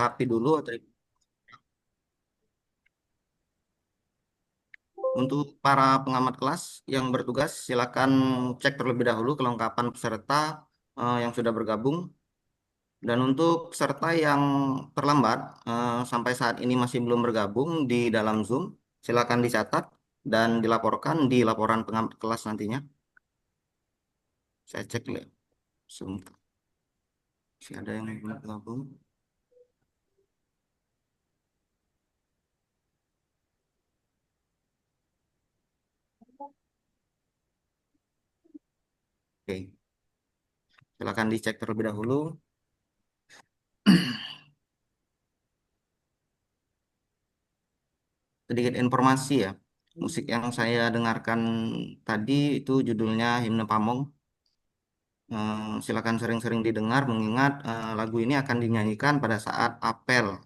dilengkapi dulu atau untuk para pengamat kelas yang bertugas silakan cek terlebih dahulu kelengkapan peserta yang sudah bergabung. Dan untuk peserta yang terlambat sampai saat ini masih belum bergabung di dalam Zoom, silakan dicatat dan dilaporkan di laporan pengamat kelas nantinya. Saya cek ya, sebentar. Masih ada yang belum bergabung. Oke, silakan dicek terlebih dahulu. Sedikit informasi ya. Musik yang saya dengarkan tadi itu judulnya Himne Pamong. Silakan sering-sering didengar mengingat lagu ini akan dinyanyikan pada saat apel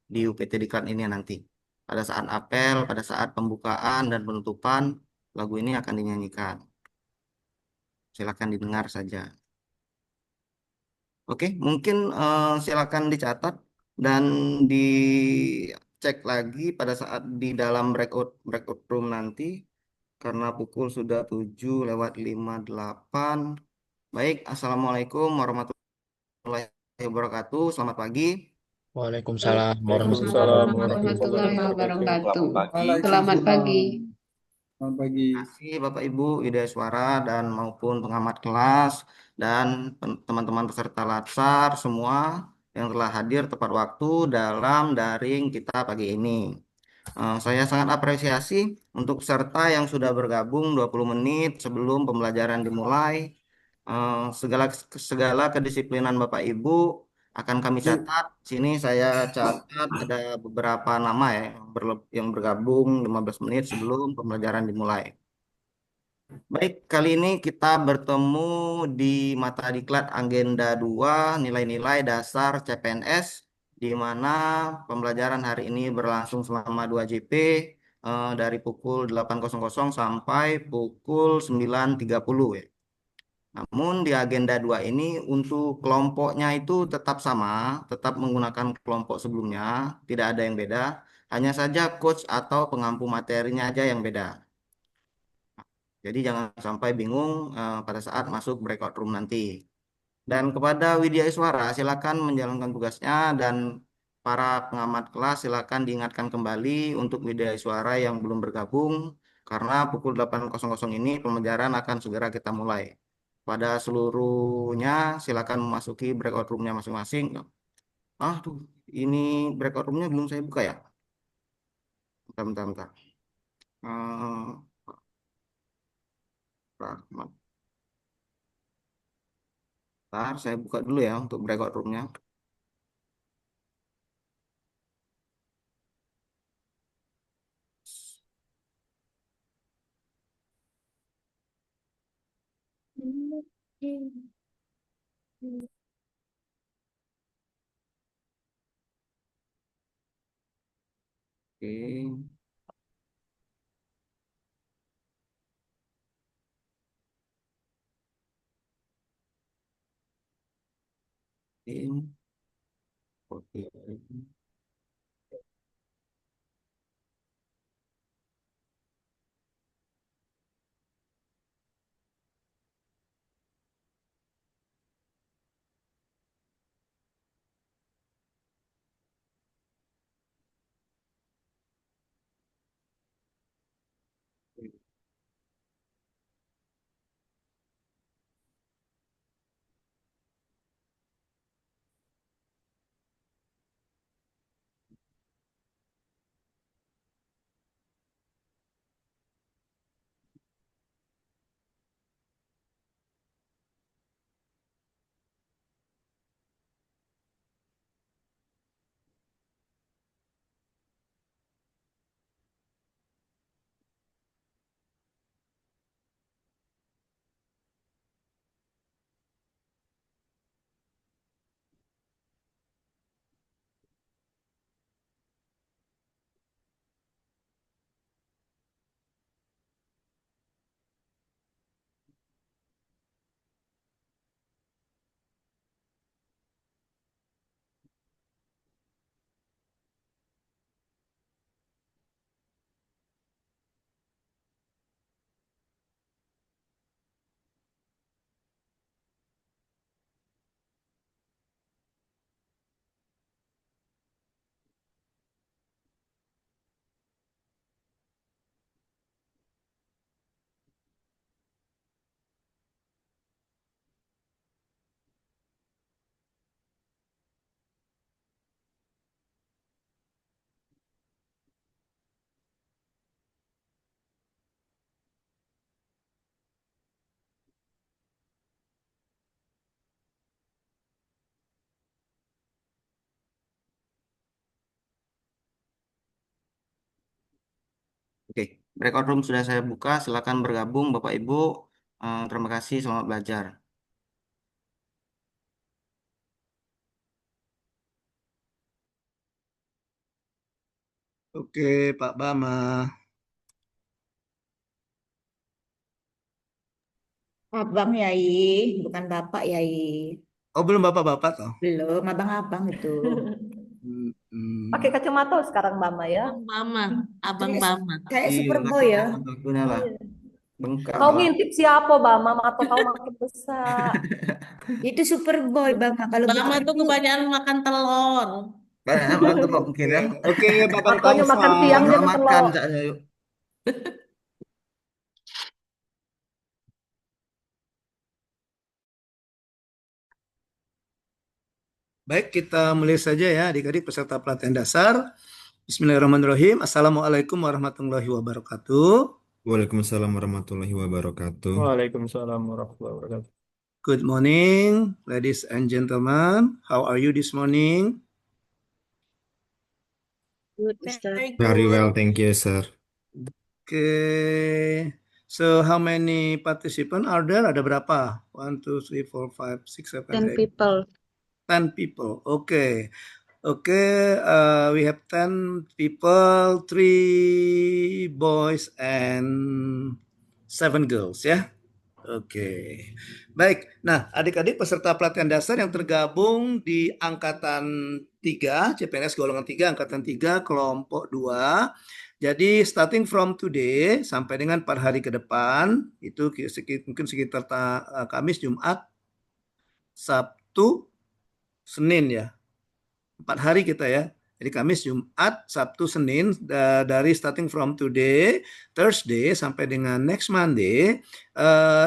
di UPT Diklat ini nanti. Pada saat apel, pada saat pembukaan dan penutupan, lagu ini akan dinyanyikan. Silakan didengar saja. Oke, mungkin silakan dicatat dan dicek lagi pada saat di dalam breakout room nanti karena pukul sudah 7:58. Baik, Assalamualaikum warahmatullahi wabarakatuh. Selamat pagi. Waalaikumsalam warahmatullahi Waalaikumsalam Waalaikumsalam warahmatullahi warahmatullahi wabarakatuh. wabarakatuh. wabarakatuh. Selamat pagi. Selamat pagi. Waalaikumsalam. Selamat pagi. Terima kasih Bapak Ibu Widya Suara dan maupun pengamat kelas dan teman-teman peserta Latsar semua yang telah hadir tepat waktu dalam daring kita pagi ini. Saya sangat apresiasi untuk peserta yang sudah bergabung 20 menit sebelum pembelajaran dimulai. Segala segala kedisiplinan Bapak Ibu akan kami Baik, catat. Sini saya catat ada beberapa nama ya yang bergabung 15 menit sebelum pembelajaran dimulai. Baik, kali ini kita bertemu di mata diklat Agenda 2 nilai-nilai dasar CPNS di mana pembelajaran hari ini berlangsung selama 2 JP dari pukul 8.00 sampai pukul 9.30 ya. Namun di agenda 2 ini untuk kelompoknya itu tetap sama, tetap menggunakan kelompok sebelumnya, tidak ada yang beda, hanya saja coach atau pengampu materinya aja yang beda. Jadi jangan sampai bingung pada saat masuk breakout room nanti. Dan kepada Widya Iswara, silakan menjalankan tugasnya dan para pengamat kelas silakan diingatkan kembali untuk Widya Iswara yang belum bergabung karena pukul 8.00 ini pembelajaran akan segera kita mulai. Pada seluruhnya silakan memasuki breakout roomnya masing-masing. Ah tuh, ini breakout roomnya belum saya buka ya. Bentar, bentar, bentar. Rahmat. Bentar, saya buka dulu ya untuk breakout roomnya. Oke. Oke. Oke. Breakout room sudah saya buka, silakan bergabung Bapak Ibu. Terima kasih, selamat belajar. Oke, Pak Bama. Abang Yai, bukan Bapak Yai. Oh, belum Bapak-bapak toh? Belum, abang-abang itu. Pakai kacamata sekarang Mama ya. Abang Bama, Abang Kayak, Bama. kayak Iya, Superboy ya. waktunya lah. Iya. Bengkak Kau malah. ngintip siapa Bama? Mata kau makin besar. Itu Superboy, Bang. Kalau Bama bukan tuh itu, kebanyakan makan telur. Banyak makan telur mungkin ya. Oke, Babang Makanya makan Tangsel. siang jadi Selamatkan telur. caknya yuk. Baik, kita mulai saja ya adik-adik peserta pelatihan dasar. Bismillahirrahmanirrahim. Assalamualaikum warahmatullahi wabarakatuh. Waalaikumsalam warahmatullahi wabarakatuh. Waalaikumsalam warahmatullahi wabarakatuh. Good morning, ladies and gentlemen. How are you this morning? Good, Mister. Very well, thank you, sir. Okay. So how many participants are there? Ada berapa? 1, 2, 3, 4, 5, 6, 7, 10 8. people. 10 people. Okay. Okay, we have 10 people, 3 boys and 7 girls ya. Oke. Baik. Nah, adik-adik peserta pelatihan dasar yang tergabung di angkatan 3, CPNS golongan 3, angkatan 3, kelompok 2. Jadi starting from today sampai dengan 4 hari ke depan, itu mungkin sekitar Kamis, Jumat, Sabtu, Senin ya. 4 hari kita ya. Jadi Kamis, Jumat, Sabtu, Senin, dari starting from today, Thursday sampai dengan next Monday,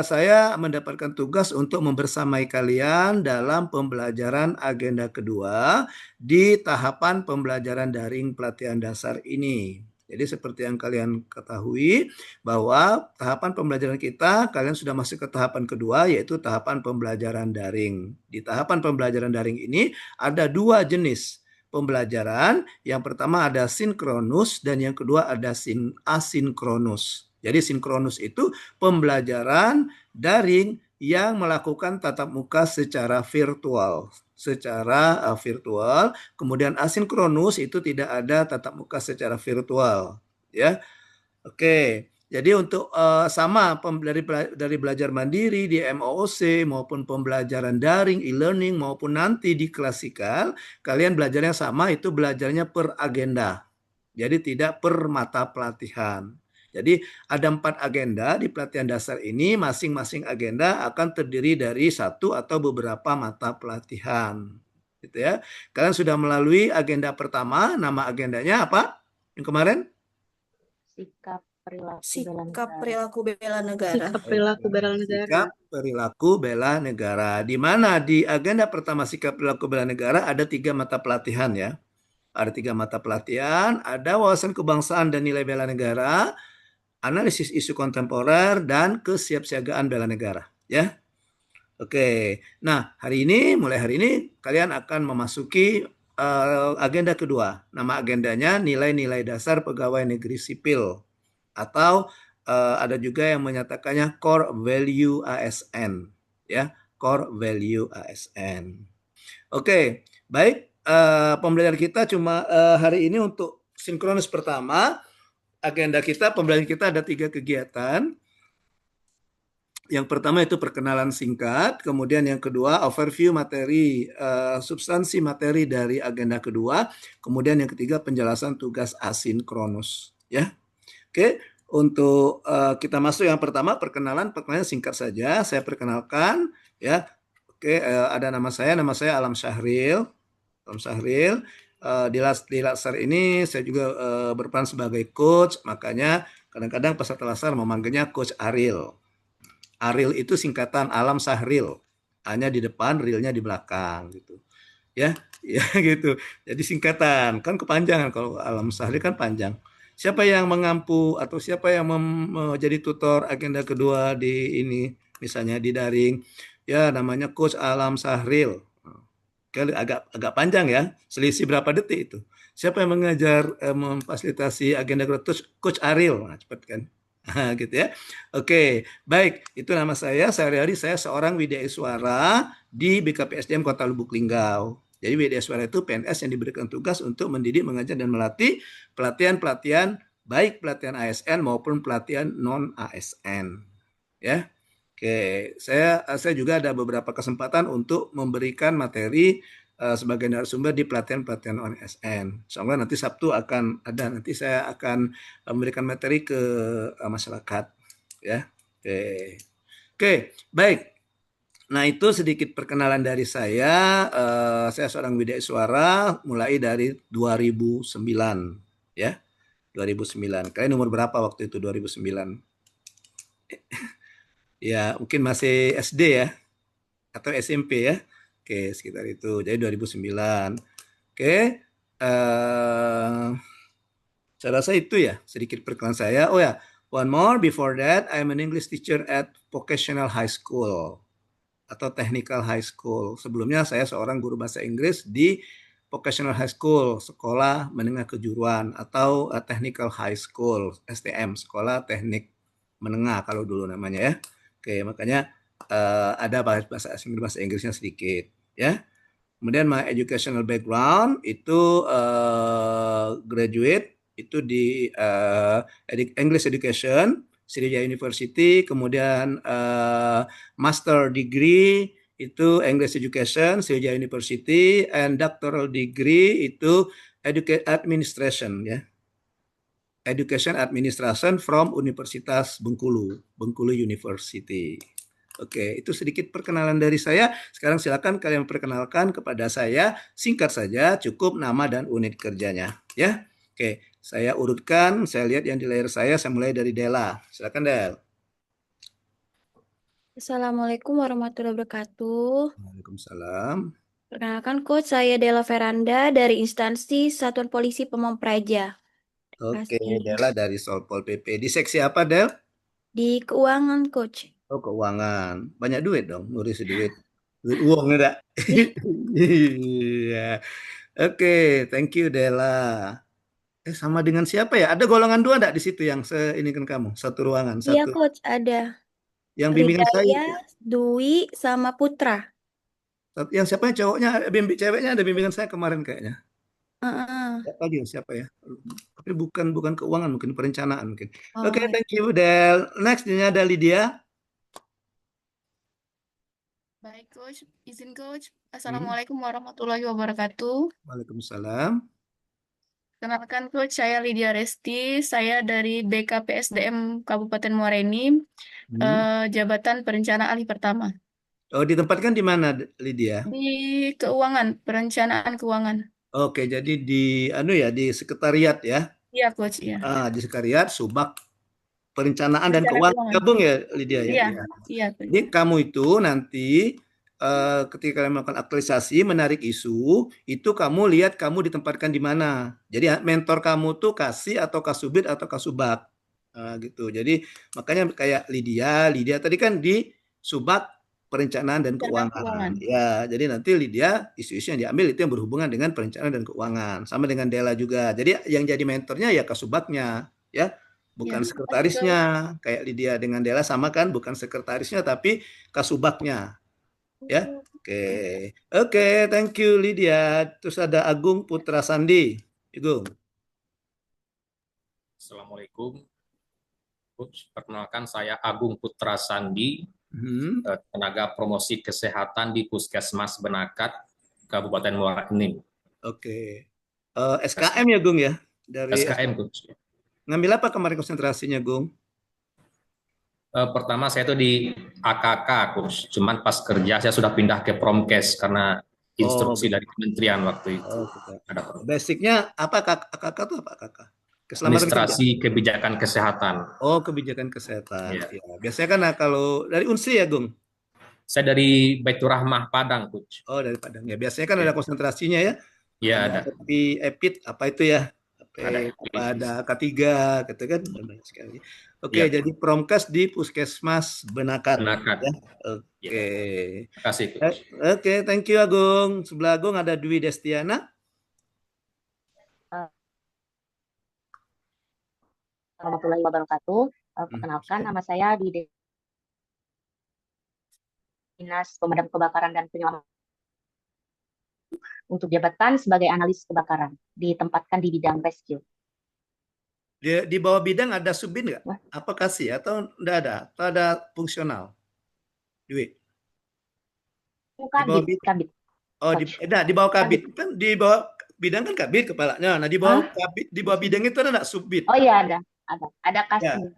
saya mendapatkan tugas untuk membersamai kalian dalam pembelajaran agenda kedua di tahapan pembelajaran daring pelatihan dasar ini. Jadi seperti yang kalian ketahui bahwa tahapan pembelajaran kita, kalian sudah masuk ke tahapan kedua, yaitu tahapan pembelajaran daring. Di tahapan pembelajaran daring ini ada 2 jenis pembelajaran. Yang pertama ada sinkronus dan yang kedua ada asinkronus. Jadi sinkronus itu pembelajaran daring yang melakukan tatap muka secara virtual. Kemudian asinkronus itu tidak ada tatap muka secara virtual, ya. Oke. Jadi untuk sama dari belajar mandiri di MOOC maupun pembelajaran daring e-learning maupun nanti di klasikal, kalian belajarnya sama, itu belajarnya per agenda. Jadi tidak per mata pelatihan. Jadi ada 4 agenda di pelatihan dasar ini, masing-masing agenda akan terdiri dari 1 atau beberapa mata pelatihan. Gitu ya. Kalian sudah melalui agenda pertama, nama agendanya apa? Yang kemarin? Sikap perilaku bela sikap negara. perilaku bela negara. Sikap perilaku bela negara. Sikap perilaku bela negara. Di mana di agenda pertama sikap perilaku bela negara ada 3 mata pelatihan ya. Ada 3 mata pelatihan, ada wawasan kebangsaan dan nilai bela negara, analisis isu kontemporer, dan kesiapsiagaan bela negara. Ya, oke. Nah, mulai hari ini kalian akan memasuki agenda kedua. Nama agendanya nilai-nilai dasar pegawai negeri sipil, atau ada juga yang menyatakannya core value ASN. Ya, core value ASN. Oke, baik. Pembelajaran kita cuma hari ini untuk sinkronus pertama. Agenda kita, pembelajaran kita ada 3 kegiatan. Yang pertama itu perkenalan singkat, kemudian yang kedua overview materi, substansi materi dari agenda kedua, kemudian yang ketiga penjelasan tugas asinkronus. Ya, oke. Untuk kita masuk yang pertama, perkenalan singkat saja. Saya perkenalkan, ya. Oke, ada nama saya Alam Syahril. Di Latsar ini saya juga berperan sebagai coach, makanya kadang-kadang peserta Latsar memanggilnya Coach Aril. Aril itu singkatan Alam Syahril, hanya di depan, rilnya di belakang gitu. Ya, ya gitu. Jadi singkatan, kan kepanjangan, kalau Alam Syahril kan panjang. Siapa yang mengampu atau siapa yang menjadi tutor agenda kedua di ini, misalnya di daring, ya namanya Coach Alam Syahril. Kali agak panjang ya, selisih berapa detik itu. Siapa yang mengajar memfasilitasi agenda Coach Ariel. Nah, cepat kan. Gitu ya. Oke, baik. Itu nama saya. Sehari-hari saya seorang wideiswara di BKPSDM Kota Lubuk Linggau. Jadi wideiswara itu PNS yang diberikan tugas untuk mendidik, mengajar, dan melatih pelatihan-pelatihan baik pelatihan ASN maupun pelatihan non ASN. Ya. Oke, saya juga ada beberapa kesempatan untuk memberikan materi sebagai narasumber di pelatihan-pelatihan ONSN. Soalnya nanti Sabtu akan ada, nanti saya akan memberikan materi ke masyarakat, ya. Oke, baik. Nah, itu sedikit perkenalan dari saya. Saya seorang wideiswara mulai dari 2009, ya. 2009. Kalian umur berapa waktu itu 2009? Ya, mungkin masih SD ya, atau SMP ya. Oke, sekitar itu. Jadi 2009. Oke, saya rasa itu ya sedikit perkenalan saya. Oh ya, one more before that, I'm an English teacher at Vocational High School atau Technical High School. Sebelumnya saya seorang guru bahasa Inggris di Vocational High School, Sekolah Menengah Kejuruan, atau Technical High School, STM, Sekolah Teknik Menengah kalau dulu namanya ya. Oke, makanya ada bahasa Inggrisnya sedikit ya. Kemudian my educational background itu graduate itu di English Education Sriwijaya University, kemudian master degree itu English Education Sriwijaya University, and doctoral degree itu Administration ya. Education Administration from Universitas Bengkulu, Bengkulu University. Oke, itu sedikit perkenalan dari saya. Sekarang silakan kalian perkenalkan kepada saya. Singkat saja, cukup nama dan unit kerjanya. Ya, oke. Saya urutkan. Saya lihat yang di layar saya. Saya mulai dari Dela. Silakan Del. Assalamualaikum warahmatullahi wabarakatuh. Waalaikumsalam. Perkenalkan Coach, saya Della Veranda dari instansi Satuan Polisi Pamong Praja. Oke, Kasih. Dela dari Solpol PP. Di seksi apa, Del? Di keuangan, Coach. Oh, keuangan. Banyak duit dong, ngurus duit. Duit uang enggak? Iya. Oke, thank you Dela. Sama dengan siapa ya? Ada golongan 2 enggak di situ yang seinikan kamu? Satu ruangan, Iya, satu. Coach, ada. Yang bimbingan saya. Ridaya, Dwi, sama Putra. Yang siapa cowoknya, ceweknya ada bimbingan saya kemarin kayaknya. Heeh. Siapa ya? Tapi bukan keuangan, mungkin perencanaan mungkin. Oh, Oke, thank you Del. Next ini ada Lydia. Baik, Coach. Izin, Coach. Assalamualaikum warahmatullahi wabarakatuh. Waalaikumsalam. Kenalkan, Coach, saya Lydia Resti. Saya dari BKPSDM Kabupaten Muara Enim, Jabatan Perencanaan Alih Pertama. Oh, ditempatkan di mana, Lydia? Di keuangan, perencanaan keuangan. Oke, jadi di di sekretariat ya. Iya, Coach, iya. Di sekretariat Subak Perencanaan dan Keuangan. Gabung ya, Lydia ya? Iya, Coach. Jadi kamu itu nanti ketika kalian melakukan aktualisasi, menarik isu, itu kamu lihat kamu ditempatkan di mana. Jadi mentor kamu tuh Kasih atau Kasubit atau Kasubag. Gitu. Jadi makanya kayak Lydia tadi kan di Subag Perencanaan dan Keuangan. Ya, jadi nanti Lydia isu-isu yang diambil itu yang berhubungan dengan perencanaan dan keuangan. Sama dengan Dela juga. Jadi yang jadi mentornya ya Kasubagnya, ya. Bukan sekretarisnya. Kayak Lydia dengan Dela sama kan, bukan sekretarisnya tapi Kasubagnya. Ya. Oke, thank you Lydia. Terus ada Agung Putra Sandi. Agung. Assalamualaikum. Perkenalkan saya Agung Putra Sandi, tenaga promosi kesehatan di Puskesmas Benakat, Kabupaten Muara Enim. Oke. SKM ya, Gung ya? Dari SKM, Gung. Ngambil apa kemarin konsentrasinya, Gung? Pertama saya itu di AKK, Coach. Cuman pas kerja saya sudah pindah ke Promkes karena instruksi dari kementerian waktu itu. Basicnya apa AKK itu apa AKK? Administrasi Kebijakan Kesehatan. Oh, kebijakan kesehatan. Ya. Biasanya kan kalau dari Unsri ya, Gung? Saya dari Baitur Rahmah Padang, Coach. Oh, dari Padang. Ya, biasanya kan ada konsentrasinya ya? Iya, ada. EPIT apa itu ya? Sampai pada K3 gitu kan, banyak sekali. Oke, Ya, jadi Promkes di Puskesmas Benakat Benakat. ya. Ya, Oke. terima kasih, Coach. Oke, thank you Agung. Sebelah Agung ada Dwi Destiana. Warahmatullahi wabarakatuh. Perkenalkan, nama saya di Dinas Pemadam Kebakaran dan Penyelamatan untuk jabatan sebagai analis kebakaran, ditempatkan di bidang rescue. Di bawah bidang ada subbid nggak? Apa kasih atau enggak ada? Atau ada fungsional? Dwi. Di bawah bidang. Kabit. Oh, di bawah kabit kan di bawah bidang kan kabit kepalanya. Nah, di bawah kabit, di bawah bidang itu ada enggak subbid? Oh iya ada kasih.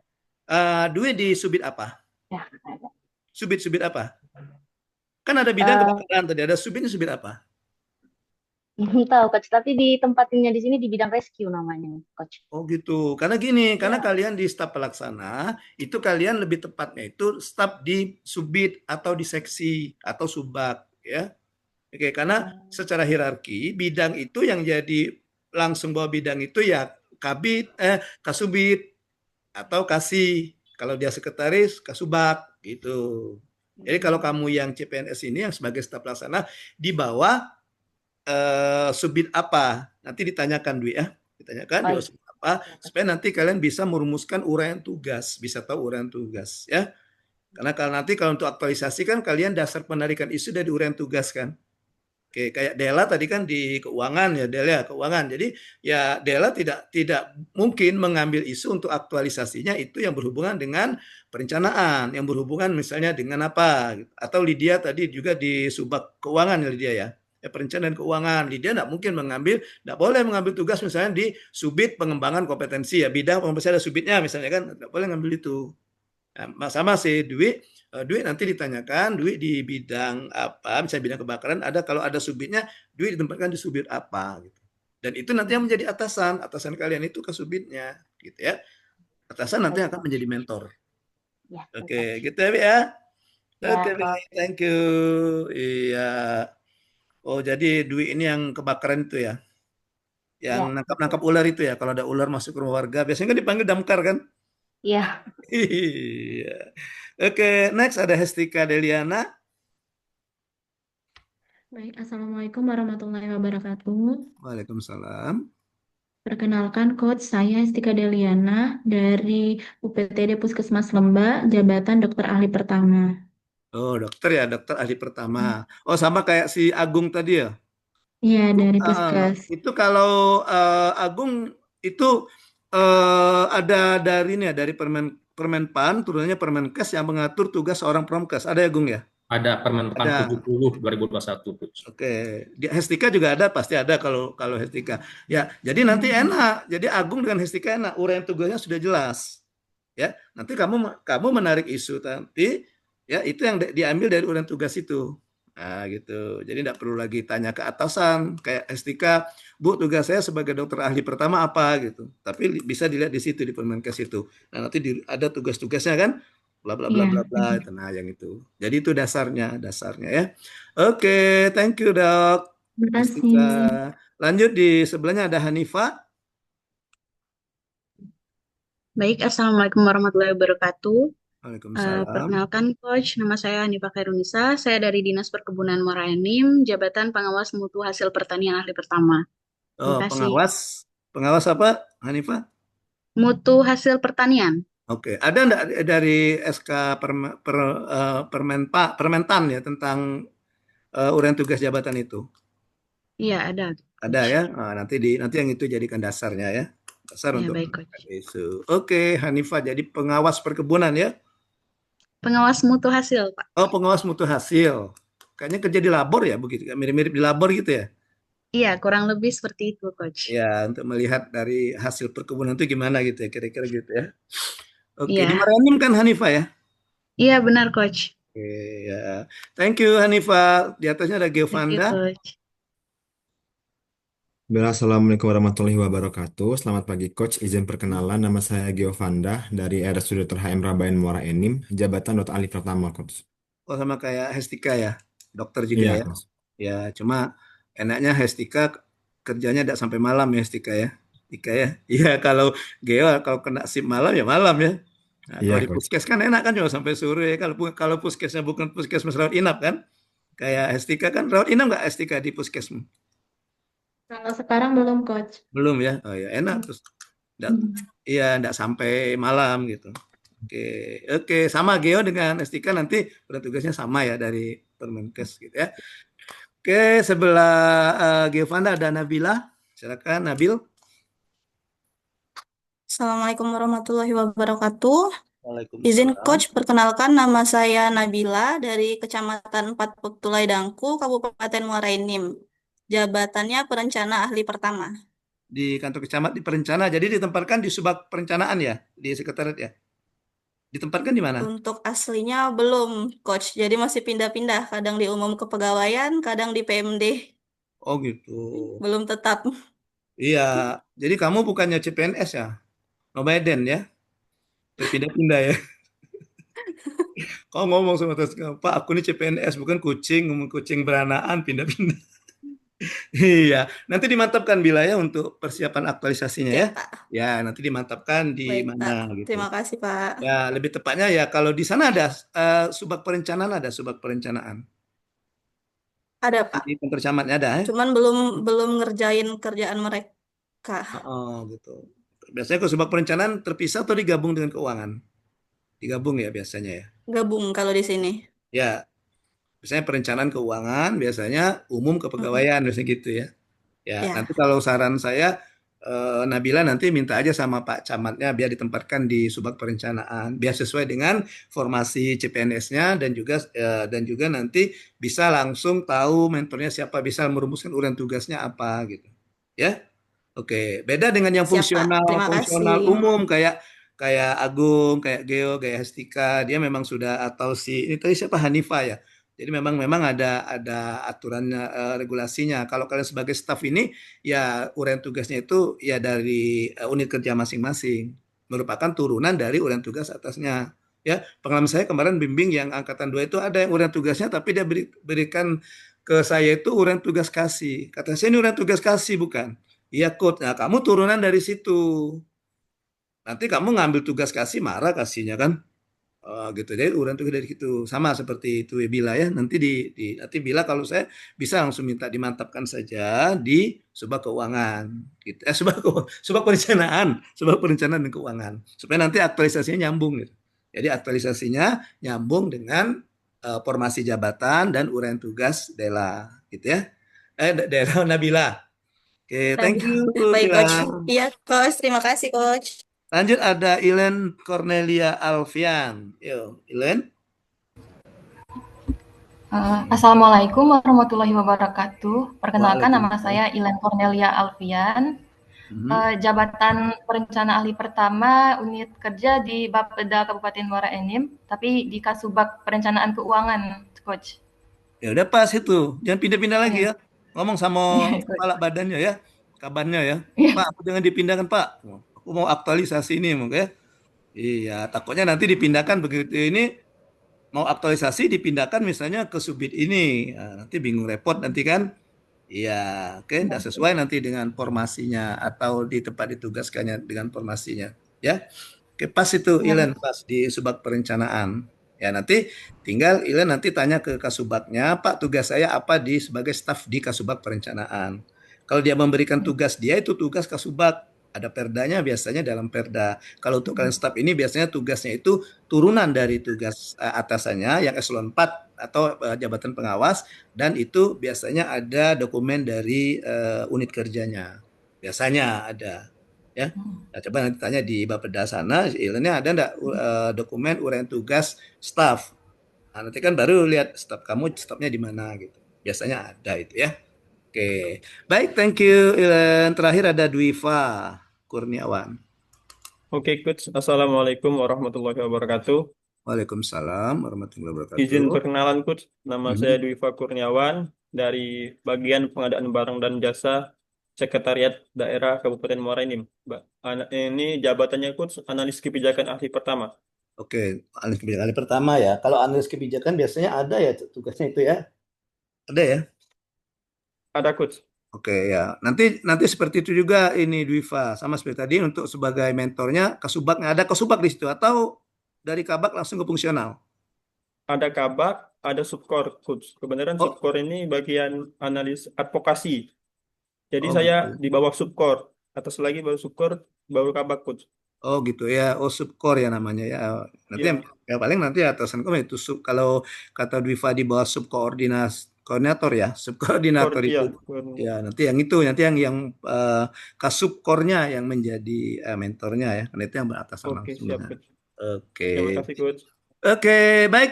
Ya. Dwi di subbid apa? Ya, ada. Subbid apa? Kan ada bidang kebakaran tadi, ada subbidnya subbid apa? Tahu Coach, tapi ditempatinnya di sini di bidang rescue namanya, Coach. Oh gitu, karena gini, karena kalian di staf pelaksana, itu kalian lebih tepatnya itu staf di subbid atau di seksi atau subbak, ya. Oke, karena secara hierarki, bidang itu yang jadi langsung bawa bidang itu ya kabit, kasubit, atau kasih. Kalau dia sekretaris, kasubak, gitu. Jadi kalau kamu yang CPNS ini yang sebagai staf pelaksana di bawah subbid apa? Nanti ditanyakan Dwi ya, ditanyakan di bawah subbid apa supaya nanti kalian bisa merumuskan uraian tugas, bisa tahu uraian tugas ya. Karena kalau untuk aktualisasi kan kalian dasar penarikan isu dari uraian tugas kan. Oke, kayak Dela tadi kan di keuangan ya, Dela keuangan. Jadi ya Dela tidak mungkin mengambil isu untuk aktualisasinya itu yang berhubungan dengan perencanaan, yang berhubungan misalnya dengan apa? Atau Lydia tadi juga di subbak keuangan ya Lydia ya. Perencanaan keuangan, Lydia tidak boleh mengambil tugas misalnya di subbid pengembangan kompetensi ya, bidang pengembangan ada subbidnya misalnya kan, tidak boleh ngambil itu. Nah, sama sih Dwi nanti ditanyakan Dwi di bidang apa, misalnya bidang kebakaran ada, kalau ada subbidnya Dwi ditempatkan di subbid apa gitu. Dan itu nanti yang menjadi atasan kalian itu ke subbidnya gitu ya. Atasan nanti akan menjadi mentor. Ya, Oke, gitu ya, Bi ya. Oke, Bi, thank you. Iya. Oh, jadi Dwi ini yang kebakaran itu ya. Yang nangkap ular itu ya, kalau ada ular masuk ke rumah warga, biasanya kan dipanggil damkar kan? Iya. Iya. Oke, next ada Hestika Deliana. Baik, Assalamualaikum warahmatullahi wabarakatuh. Waalaikumsalam. Perkenalkan, Coach, saya Hestika Deliana dari UPTD Puskesmas Lembak, jabatan dokter ahli pertama. Oh, dokter ya, dokter ahli pertama. Oh, sama kayak si Agung tadi ya? Iya, dari Puskes. Itu kalau Agung itu ada dari ini ya, dari Permenpan, turunannya Permenkes yang mengatur tugas seorang Promkes. Ada ya, Agung ya? Ada Permenpan 70 2021, Coach. Oke, di Hestika juga ada, pasti ada kalau Hestika. Ya, jadi nanti enak. Jadi Agung dengan Hestika enak, uraian tugasnya sudah jelas. Ya, nanti kamu menarik isu nanti ya itu yang diambil dari uraian tugas itu. Nah, gitu. Jadi tidak perlu lagi tanya ke atasan kayak Hestika, Bu, tugas saya sebagai dokter ahli pertama apa gitu. Tapi bisa dilihat di situ di Permenkes itu. Nah, nanti ada tugas-tugasnya kan? Bla bla bla bla bla. Nah, yang itu. Jadi itu dasarnya ya. Oke, thank you, Dok. Terima kasih. Lanjut di sebelahnya ada Hanifa. Baik, Assalamualaikum warahmatullahi wabarakatuh. Waalaikumsalam. Perkenalkan Coach, nama saya Hanifa Khairunisa, saya dari Dinas Perkebunan Muara Enim, jabatan pengawas mutu hasil pertanian ahli pertama. Oh, Terima kasih. pengawas apa, Hanifa? Mutu hasil pertanian. Oke, ada enggak dari SK Permentan ya tentang uraian tugas jabatan itu? Iya, ada. Ada ya. Nah, nanti yang itu jadikan dasarnya ya. Dasar Ya, untuk baik, Coach. isu. Oke, Hanifa jadi pengawas perkebunan ya. Pengawas mutu hasil, Pak. Oh, pengawas mutu hasil. Kayaknya kerja di labor ya, begitu. Mirip-mirip di labor gitu ya. Iya, kurang lebih seperti itu, Coach. Ya, untuk melihat dari hasil perkebunan itu gimana gitu ya, kira-kira gitu ya. Oke, Iya. di Maranim kan Hanifa ya? Iya, benar, Coach. Oke, ya. Thank you Hanifa. Di atasnya ada Thank you, Geovanda. Coach. Assalamualaikum warahmatullahi wabarakatuh. Selamat pagi, Coach. Izin perkenalan, nama saya Geovanda dari RSUD Dr. HM Rabayan Muara Enim, jabatan dokter ahli pertama, Coach. Oh, sama kayak Hestika ya, dokter juga Iya, ya. Coach. Ya, cuma enaknya Hestika kerjanya tidak sampai malam ya Hestika ya. Ika ya. Iya, kalau Geo kalau kena shift malam ya malam ya. Nah, Iya, kalau di Coach. puskes kan enak kan cuma sampai sore. Kalau puskesnya bukan puskesmas rawat inap kan, kayak Estika kan rawat inap nggak Estika di puskesmu? Kalau sekarang belum, Coach. Belum ya. Oh ya enak terus. Nggak, iya nggak sampai malam gitu. Oke, oke sama Geo dengan Estika nanti tugasnya sama ya dari Permenkes gitu ya. Oke, sebelah Giovanna ada Nabila. Silakan Nabil. Assalamualaikum warahmatullahi wabarakatuh. Izin Waalaikumsalam. Coach, perkenalkan nama saya Nabila dari Kecamatan Patpuk Tulai Dangku, Kabupaten Muara Enim. Jabatannya perencana ahli pertama. Di kantor kecamatan di perencana. Jadi ditempatkan di subak perencanaan ya, di sekretariat ya. Ditempatkan di mana? Untuk aslinya belum, Coach. Jadi masih pindah-pindah. Kadang di umum kepegawaian, kadang di PMD. Oh gitu. Belum tetap. Iya. Jadi kamu bukannya CPNS ya? Nomaden ya? Berpindah-pindah ya. Kau ngomong sama terus, Pak, aku ini CPNS bukan kucing, ngomong kucing beranaan pindah-pindah. Iya, nanti dimantapkan Bila ya untuk persiapan aktualisasinya Ya, ya. Pak. Ya, nanti dimantapkan di Baik, mana Pak. gitu. Terima kasih, Pak. Ya, lebih tepatnya ya kalau di sana ada subak perencanaan, ada subak perencanaan. Ada, Pak. Di kantor camatnya ada ya. Cuman belum belum ngerjain kerjaan mereka. Oh, gitu. Biasanya kalau subak perencanaan terpisah atau digabung dengan keuangan? Digabung ya biasanya ya. Gabung kalau di sini. Ya, biasanya perencanaan keuangan, biasanya umum kepegawaian, biasanya gitu ya. Ya, Ya. nanti kalau saran saya Nabila nanti minta aja sama Pak Camatnya biar ditempatkan di subak perencanaan, biar sesuai dengan formasi CPNS-nya dan juga nanti bisa langsung tahu mentornya siapa, bisa merumuskan uraian tugasnya apa gitu. Ya. Oke, beda dengan yang Siap, Pak. Terima fungsional kasih. umum kayak kayak Agung, kayak Geo, kayak Hestika, dia memang sudah atau si ini tadi siapa Hanifa ya. Jadi memang ada aturannya, regulasinya. Kalau kalian sebagai staf ini ya uraian tugasnya itu ya dari unit kerja masing-masing, merupakan turunan dari uraian tugas atasnya. Ya, pengalaman saya kemarin bimbing yang angkatan 2 itu ada yang uraian tugasnya tapi dia berikan ke saya itu uraian tugas kasih. Kata saya ini uraian tugas kasih bukan. Iya, Coach. Nah, kamu turunan dari situ. Nanti kamu ngambil tugas kasih, marah kasihnya kan. Gitu. Jadi uraian tugas dari situ. Sama seperti itu ya Bila ya. Nanti Bila kalau saya bisa langsung minta dimantapkan saja di subak keuangan. Gitu. Subak perencanaan dan keuangan. Supaya nanti aktualisasinya nyambung gitu. Jadi aktualisasinya nyambung dengan formasi jabatan dan uraian tugas Dela gitu ya. Dela Nabila. Oke, thank you Baik, Bila. Coach. Iya, Coach. Terima kasih, Coach. Lanjut ada Ilen Cornelia Alfian. Yo, Ilen. Assalamualaikum warahmatullahi wabarakatuh. Perkenalkan nama saya Ilen Cornelia Alfian. Jabatan perencana ahli pertama unit kerja di Bapeda Kabupaten Muara Enim, tapi di Kasubag Perencanaan Keuangan, Coach. Ya udah pas itu. Jangan pindah-pindah lagi ya. Ngomong sama kepala badannya ya. Kabarnya ya. Pak, aku jangan dipindahkan, Pak. Aku mau aktualisasi ini mungkin ya. Iya, takutnya nanti dipindahkan begitu ini mau aktualisasi dipindahkan misalnya ke subit ini. Nah, nanti bingung repot nanti kan. Iya, oke, tidak sesuai nanti dengan formasinya atau di tempat ditugaskannya dengan formasinya. Ya, oke, pas itu Ilen, pas di subak perencanaan. Ya, nanti tinggal Ilen nanti tanya ke Kasubagnya, Pak, tugas saya apa sebagai staf di Kasubag perencanaan. Kalau dia memberikan tugas dia itu tugas Kasubag. Ada perdanya biasanya dalam perda. Kalau untuk kalian staf ini biasanya tugasnya itu turunan dari tugas atasannya yang eselon 4 atau jabatan pengawas dan itu biasanya ada dokumen dari unit kerjanya. Biasanya ada. Ya. Nah, coba nanti tanya di Bapeda sana, Ilennya ada enggak dokumen uraian tugas staf. Nah, nanti kan baru lihat staf kamu stafnya di mana gitu. Biasanya ada itu ya. Oke. Baik, thank you Ilen. Terakhir ada Dwiva Kurniawan. Oke, Coach. Assalamualaikum warahmatullahi wabarakatuh. Waalaikumsalam warahmatullahi wabarakatuh. Izin perkenalan, Coach. Nama saya Dwiva Kurniawan dari bagian pengadaan barang dan jasa Sekretariat Daerah Kabupaten Muara Enim. Ini jabatannya, Coach, analis kebijakan ahli pertama. Oke, analis kebijakan ahli pertama ya. Kalau analis kebijakan biasanya ada ya tugasnya itu ya? Ada ya? Ada, Coach. Oke ya, nanti seperti itu juga ini Dwiva, sama seperti tadi untuk sebagai mentornya Kasubagnya, ada Kasubag di situ atau dari Kabak langsung ke fungsional? Ada kabak, ada subkor, Coach. Kebenaran Oh, subkor ini bagian analis advokasi. Jadi oh saya gitu. di bawah subkor. Atas lagi baru subkor, baru kabak, Coach. Oh gitu ya, oh subkor ya namanya ya. Nanti Ya, ya paling nanti atasan kamu itu kalau kata Dwiva di bawah koordinator ya, subkoordinator subkor, itu iya. ya nanti yang itu nanti yang kasubkornya yang menjadi mentornya ya, karena itu yang beratasan Oke, langsung siap, dengan. Coach. Oke. Terima kasih, Coach. Oke, baik.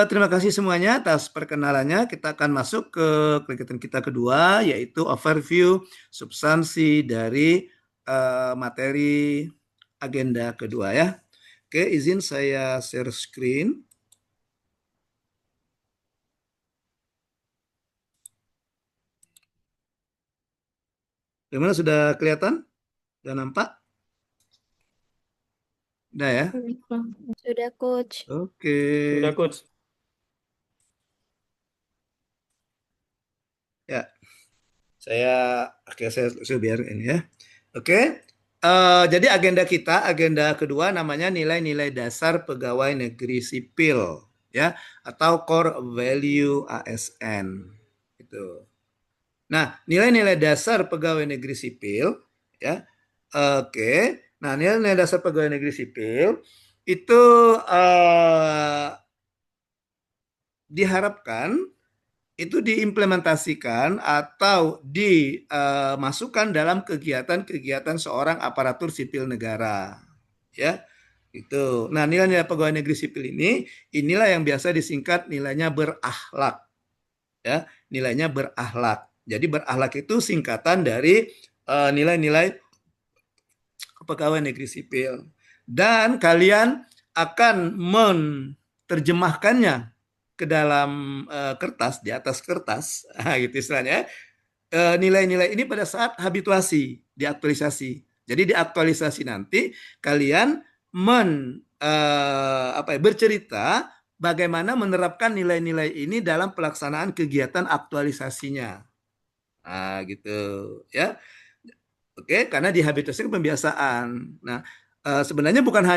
Terima kasih semuanya atas perkenalannya. Kita akan masuk ke kegiatan kita kedua, yaitu overview substansi dari materi agenda kedua ya. Oke, izin saya share screen. Gimana, sudah kelihatan? Sudah nampak? Udah ya? Sudah, Coach. Oke. Sudah, Coach. Ya, saya biar ini ya. Oke. Jadi agenda kedua namanya nilai-nilai dasar pegawai negeri sipil ya, atau core value ASN itu. Nah, nilai-nilai dasar pegawai negeri sipil ya. Oke. Nah, nilai-nilai dasar pegawai negeri sipil itu diharapkan itu diimplementasikan atau dimasukkan dalam kegiatan-kegiatan seorang aparatur sipil negara. Ya, itu. Nah, nilai-nilai pegawai negeri sipil inilah yang biasa disingkat nilainya berakhlak. Ya, nilainya berakhlak. Jadi berakhlak itu singkatan dari nilai-nilai pegawai negeri sipil. Dan kalian akan menerjemahkannya ke dalam kertas, di atas kertas, gitu istilahnya. Nilai-nilai ini pada saat habituasi, diaktualisasi. Jadi diaktualisasi nanti kalian bercerita bagaimana menerapkan nilai-nilai ini dalam pelaksanaan kegiatan aktualisasinya. Nah, gitu ya. Oke, karena dihabituasi pembiasaan. Nah, sebenarnya bukan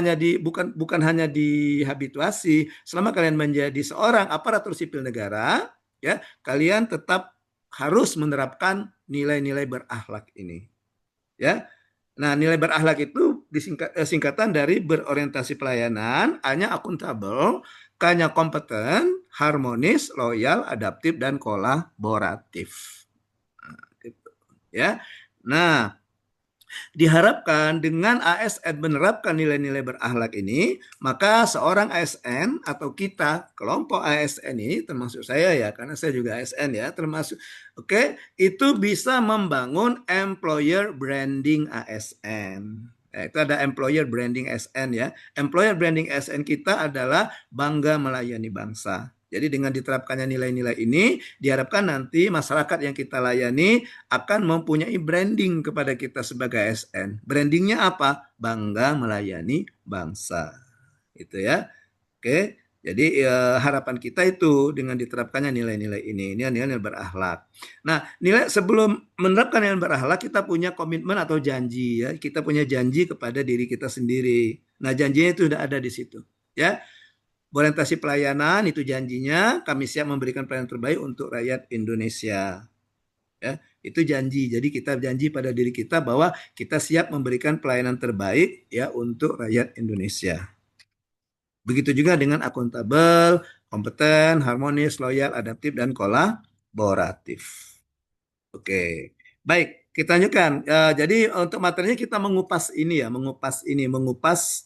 hanya dihabituasi. Selama kalian menjadi seorang aparatur sipil negara, ya, kalian tetap harus menerapkan nilai-nilai berakhlak ini. Ya. Nah, nilai berakhlak itu singkatan dari berorientasi pelayanan, A-nya akuntabel, K-nya kompeten, harmonis, loyal, adaptif, dan kolaboratif. Nah, gitu. Ya. Nah, diharapkan dengan ASN menerapkan nilai-nilai berakhlak ini, maka seorang ASN atau kita, kelompok ASN ini, termasuk saya ya, karena saya juga ASN ya, termasuk, itu bisa membangun employer branding ASN. Itu ada employer branding ASN ya. Employer branding ASN kita adalah bangga melayani bangsa. Jadi dengan diterapkannya nilai-nilai ini, diharapkan nanti masyarakat yang kita layani akan mempunyai branding kepada kita sebagai ASN. Brandingnya apa? Bangga melayani bangsa. Itu ya. Oke. Jadi harapan kita itu dengan diterapkannya nilai-nilai ini nilai-nilai berakhlak. Nah, sebelum menerapkan nilai berakhlak, kita punya komitmen atau janji ya. Kita punya janji kepada diri kita sendiri. Nah, janjinya itu sudah ada di situ. Ya. Orientasi pelayanan itu janjinya kami siap memberikan pelayanan terbaik untuk rakyat Indonesia. Ya, itu janji. Jadi kita janji pada diri kita bahwa kita siap memberikan pelayanan terbaik ya untuk rakyat Indonesia. Begitu juga dengan akuntabel, kompeten, harmonis, loyal, adaptif, dan kolaboratif. Oke, baik. Kita lanjutkan. Jadi untuk materinya kita mengupas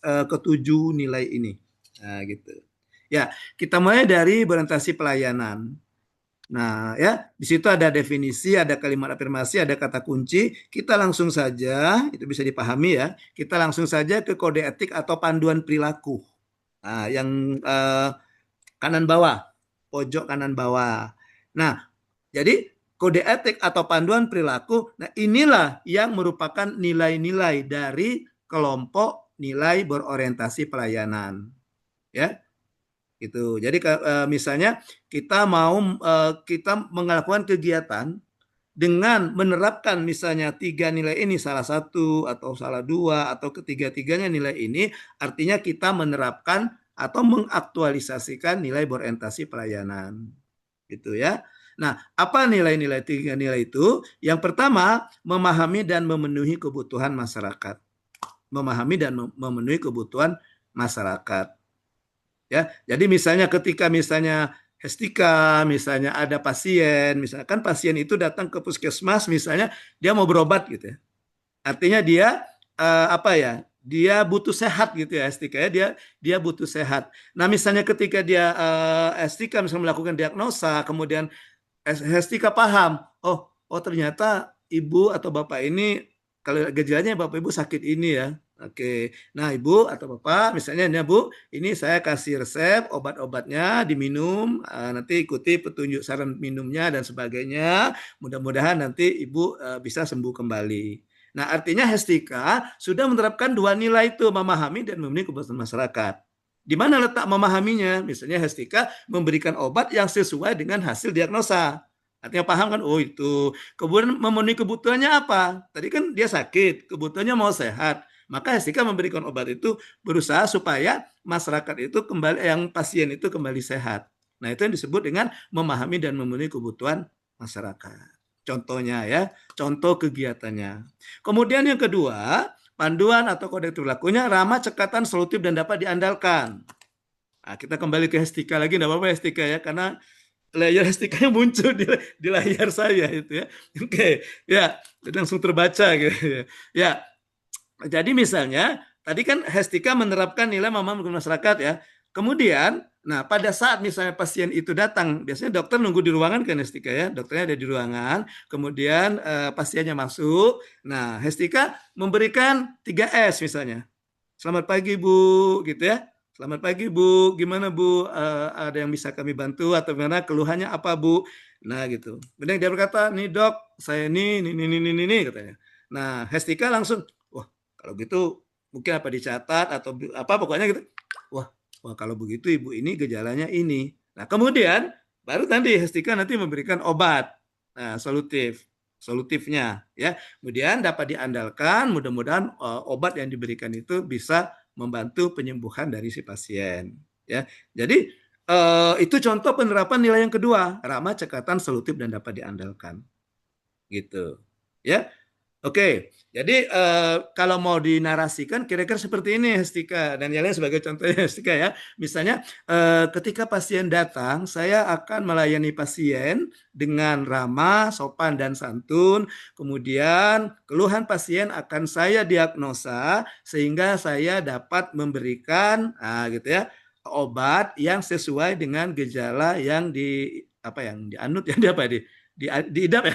ketujuh nilai ini. Nah, gitu. Ya, kita mulai dari orientasi pelayanan. Nah, ya, di situ ada definisi, ada kalimat afirmasi, ada kata kunci. Kita langsung saja, itu bisa dipahami ya. Kita langsung saja ke kode etik atau panduan perilaku. Nah, yang kanan bawah, pojok kanan bawah. Nah, jadi kode etik atau panduan perilaku, nah inilah yang merupakan nilai-nilai dari kelompok nilai berorientasi pelayanan. Ya. Gitu. Jadi misalnya kita melakukan kegiatan dengan menerapkan misalnya 3 nilai ini, salah satu atau salah 2 atau ketiga-tiganya nilai ini, artinya kita menerapkan atau mengaktualisasikan nilai berorientasi pelayanan. Gitu ya. Nah, apa nilai-nilai 3 nilai itu? Yang pertama, memahami dan memenuhi kebutuhan masyarakat. Memahami dan memenuhi kebutuhan masyarakat. Ya, jadi misalnya ketika misalnya Hestika, misalnya ada pasien, misalkan pasien itu datang ke puskesmas, misalnya dia mau berobat gitu ya. Artinya dia apa ya? Dia butuh sehat gitu ya, Hestika ya. Dia butuh sehat. Nah, misalnya ketika dia Hestika misalnya melakukan diagnosa, kemudian Hestika paham, oh ternyata ibu atau bapak ini kalau gejalanya bapak ibu sakit ini ya. Oke, nah ibu atau bapak misalnya ya bu, ini saya kasih resep obat-obatnya diminum, nanti ikuti petunjuk saran minumnya dan sebagainya. Mudah-mudahan nanti ibu bisa sembuh kembali. Nah artinya Hestika sudah menerapkan 2 nilai itu, memahami dan memenuhi kebutuhan masyarakat. Di mana letak memahaminya? Misalnya Hestika memberikan obat yang sesuai dengan hasil diagnosa. Artinya paham kan, oh itu. Kemudian memenuhi kebutuhannya apa? Tadi kan dia sakit, kebutuhannya mau sehat. Maka Hestika memberikan obat itu berusaha supaya masyarakat itu kembali, yang pasien itu kembali sehat. Nah itu yang disebut dengan memahami dan memenuhi kebutuhan masyarakat. Contohnya ya, contoh kegiatannya. Kemudian yang kedua, panduan atau kode perilakunya ramah, cekatan, solutif, dan dapat diandalkan. Nah, kita kembali ke Hestika lagi, tidak apa-apa Hestika ya, karena layar Hestikanya muncul di layar saya itu ya. Oke, ya langsung terbaca gitu ya. Jadi misalnya tadi kan Hestika menerapkan nilai memahami masyarakat ya. Kemudian, nah pada saat misalnya pasien itu datang, biasanya dokter nunggu di ruangan kan Hestika ya, dokternya ada di ruangan, kemudian pasiennya masuk. Nah Hestika memberikan 3S misalnya. Selamat pagi Bu, gitu ya. Selamat pagi Bu, gimana Bu? Ada yang bisa kami bantu atau gimana? Keluhannya apa Bu? Nah gitu. Kemudian dia berkata, nih dok, saya ini katanya. Nah Hestika langsung, wah kalau gitu mungkin apa dicatat atau apa pokoknya gitu. Wah kalau begitu ibu ini gejalanya ini. Nah kemudian baru nanti Hestika nanti memberikan obat. Nah solutifnya ya. Kemudian dapat diandalkan, mudah-mudahan obat yang diberikan itu bisa membantu penyembuhan dari si pasien ya. Jadi itu contoh penerapan nilai yang kedua, ramah, cekatan, solutif, dan dapat diandalkan gitu ya. Oke, jadi kalau mau dinarasikan kira-kira seperti ini Hestika dan yang lain sebagai contohnya Hestika ya. Misalnya ketika pasien datang, saya akan melayani pasien dengan ramah, sopan dan santun. Kemudian keluhan pasien akan saya diagnosa sehingga saya dapat memberikan gitu ya obat yang sesuai dengan gejala yang dianut yang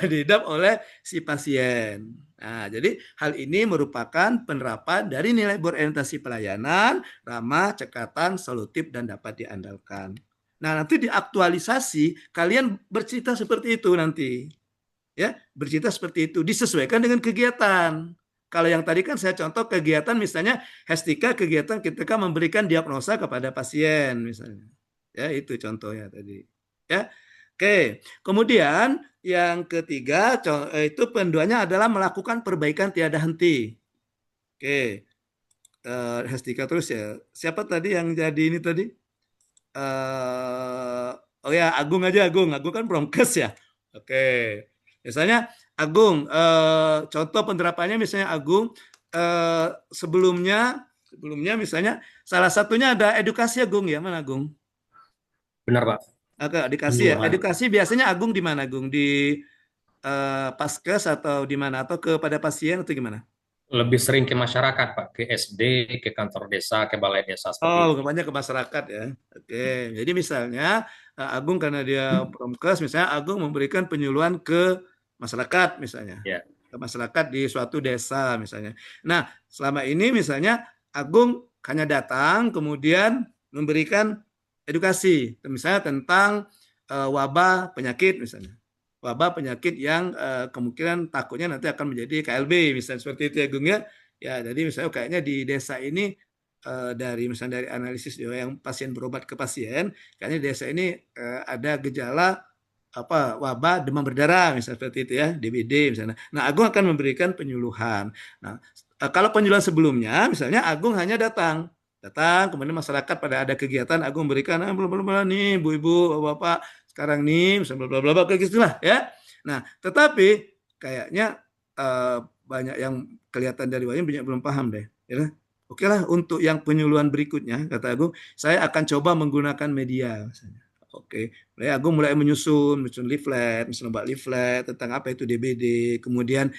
diidap oleh si pasien. Nah, jadi hal ini merupakan penerapan dari nilai berorientasi pelayanan, ramah, cekatan, solutif, dan dapat diandalkan. Nah, nanti diaktualisasi, kalian bercerita seperti itu nanti. Ya, bercerita seperti itu, disesuaikan dengan kegiatan. Kalau yang tadi kan saya contoh kegiatan misalnya Hestika kegiatan ketika memberikan diagnosa kepada pasien misalnya. Ya, itu contohnya tadi. Ya. Oke, kemudian yang ketiga itu panduannya adalah melakukan perbaikan tiada henti. Oke, Hestika terus ya. Siapa tadi yang jadi ini tadi? Oh ya, Agung aja Agung kan Promkes ya. Oke, misalnya Agung, contoh penerapannya misalnya Agung sebelumnya misalnya salah satunya ada edukasi Agung ya, mana Agung? Benar Pak. Edukasi ya. Edukasi biasanya Agung di mana Agung? Di Paskes atau di mana? Atau kepada pasien atau gimana? Lebih sering ke masyarakat Pak, ke SD, ke kantor desa, ke balai desa seperti itu. Banyak ke masyarakat ya. Oke, jadi misalnya Agung karena dia Promkes, misalnya Agung memberikan penyuluhan ke masyarakat misalnya. Ya. Ke masyarakat di suatu desa misalnya. Nah, selama ini misalnya Agung hanya datang kemudian memberikan edukasi, misalnya tentang wabah penyakit misalnya. Wabah penyakit yang kemungkinan takutnya nanti akan menjadi KLB misalnya seperti itu ya Gung ya. Ya, jadi misalnya kayaknya di desa ini dari analisis yang pasien berobat ke pasien, kayaknya di desa ini ada gejala wabah demam berdarah misalnya seperti itu ya, DBD misalnya. Nah, Agung akan memberikan penyuluhan. Nah, kalau penyuluhan sebelumnya misalnya Agung hanya datang, kemudian masyarakat pada ada kegiatan Agung berikan belum nih ibu-ibu bapak sekarang nih misalnya bla bla bla kayak gitulah ya. Nah, tetapi kayaknya banyak yang kelihatan dari wajahnya banyak belum paham deh ya. Oke lah, untuk yang penyuluhan berikutnya kata Agung, saya akan coba menggunakan media misalnya. Oke, Agung mulai menyusun leaflet, misalnya leaflet tentang apa itu DBD, kemudian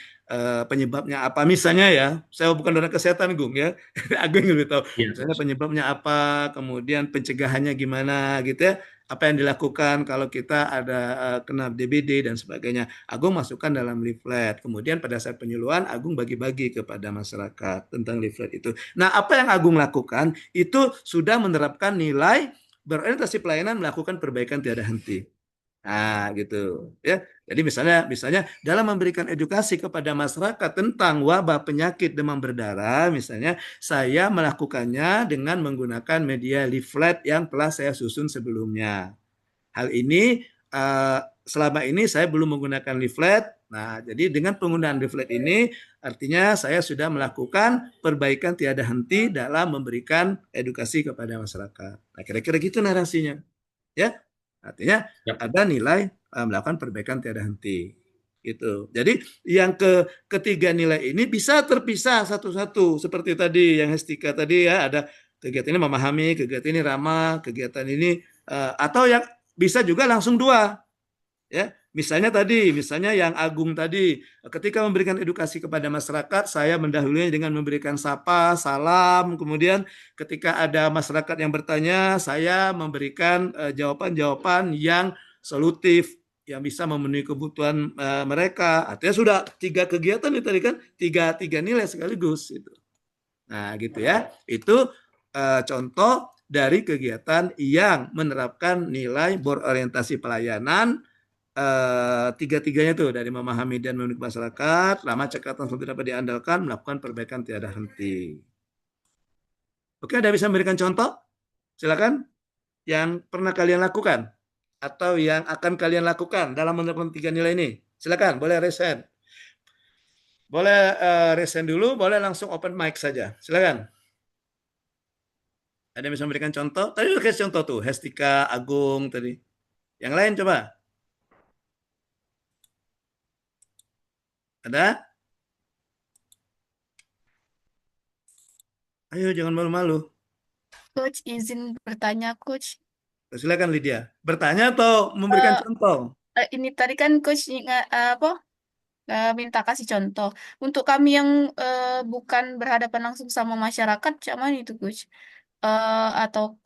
penyebabnya apa misalnya ya. Saya bukan dokter kesehatan, Gung ya. Agung lebih tahu. Misalnya penyebabnya apa, kemudian pencegahannya gimana gitu ya. Apa yang dilakukan kalau kita ada kena DBD dan sebagainya. Agung masukkan dalam leaflet. Kemudian pada saat penyuluhan Agung bagi-bagi kepada masyarakat tentang leaflet itu. Nah, apa yang Agung lakukan itu sudah menerapkan nilai berorientasi pelayanan melakukan perbaikan tiada henti. Nah, gitu ya. Jadi misalnya dalam memberikan edukasi kepada masyarakat tentang wabah penyakit demam berdarah, misalnya saya melakukannya dengan menggunakan media leaflet yang telah saya susun sebelumnya. Hal ini selama ini saya belum menggunakan leaflet. Nah, jadi dengan penggunaan leaflet ini artinya saya sudah melakukan perbaikan tiada henti dalam memberikan edukasi kepada masyarakat. Nah, kira-kira gitu narasinya. Ya. Artinya ada nilai melakukan perbaikan tiada henti. Gitu. Jadi yang ketiga nilai ini bisa terpisah satu-satu seperti tadi yang Hestika tadi ya, ada kegiatan ini memahami, kegiatan ini ramah, kegiatan ini atau yang bisa juga langsung dua. Ya, misalnya yang Agung tadi, ketika memberikan edukasi kepada masyarakat, saya mendahulunya dengan memberikan sapa, salam, kemudian ketika ada masyarakat yang bertanya, saya memberikan jawaban-jawaban yang solutif, yang bisa memenuhi kebutuhan mereka. Artinya sudah 3 kegiatan itu tadi kan, tiga nilai sekaligus itu. Nah, gitu ya. Itu contoh dari kegiatan yang menerapkan nilai berorientasi pelayanan. Tiga-tiganya tuh dari memahami dan memenuhi masyarakat, lama cekatan sudah dapat diandalkan, melakukan perbaikan tiada henti. Oke, ada bisa memberikan contoh? Silakan. Yang pernah kalian lakukan atau yang akan kalian lakukan dalam menerapkan 3 nilai ini. Silakan, boleh resen. Boleh resen dulu, boleh langsung open mic saja. Silakan. Ada yang bisa memberikan contoh? Tadi udah kasih contoh tuh, Hestika, Agung tadi. Yang lain coba. Ada? Ayo, jangan malu-malu. Coach, izin bertanya, Coach. Silakan Lydia. Bertanya atau memberikan contoh? Ini tadi kan Coach minta kasih contoh. Untuk kami yang bukan berhadapan langsung sama masyarakat, cuman itu Coach. Atau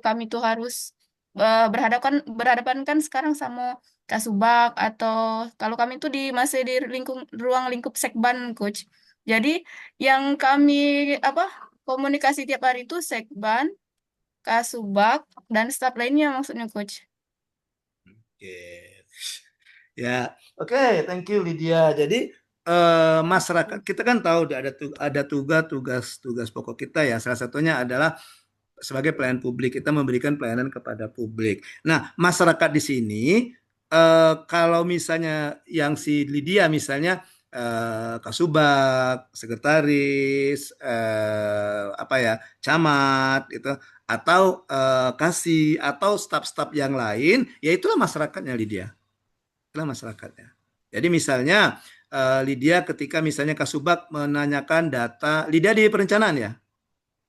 kami tuh harus berhadapan kan sekarang sama Kasubag, atau kalau kami tuh masih di ruang lingkup Sekban, Coach. Jadi yang kami komunikasi tiap hari itu Sekban, Kasubag, dan staf lainnya maksudnya Coach. Oke. Ya, oke, thank you Lydia. Jadi masyarakat kita kan tahu ada tugas pokok kita ya. Salah satunya adalah sebagai pelayan publik, kita memberikan pelayanan kepada publik. Nah, masyarakat di sini kalau misalnya yang si Lydia misalnya Kasubag, sekretaris, camat itu, atau kasih atau staf-staf yang lain, ya itulah masyarakatnya Lydia. Itulah masyarakatnya. Jadi misalnya Lydia ketika misalnya Kasubag menanyakan data, Lydia di perencanaan ya?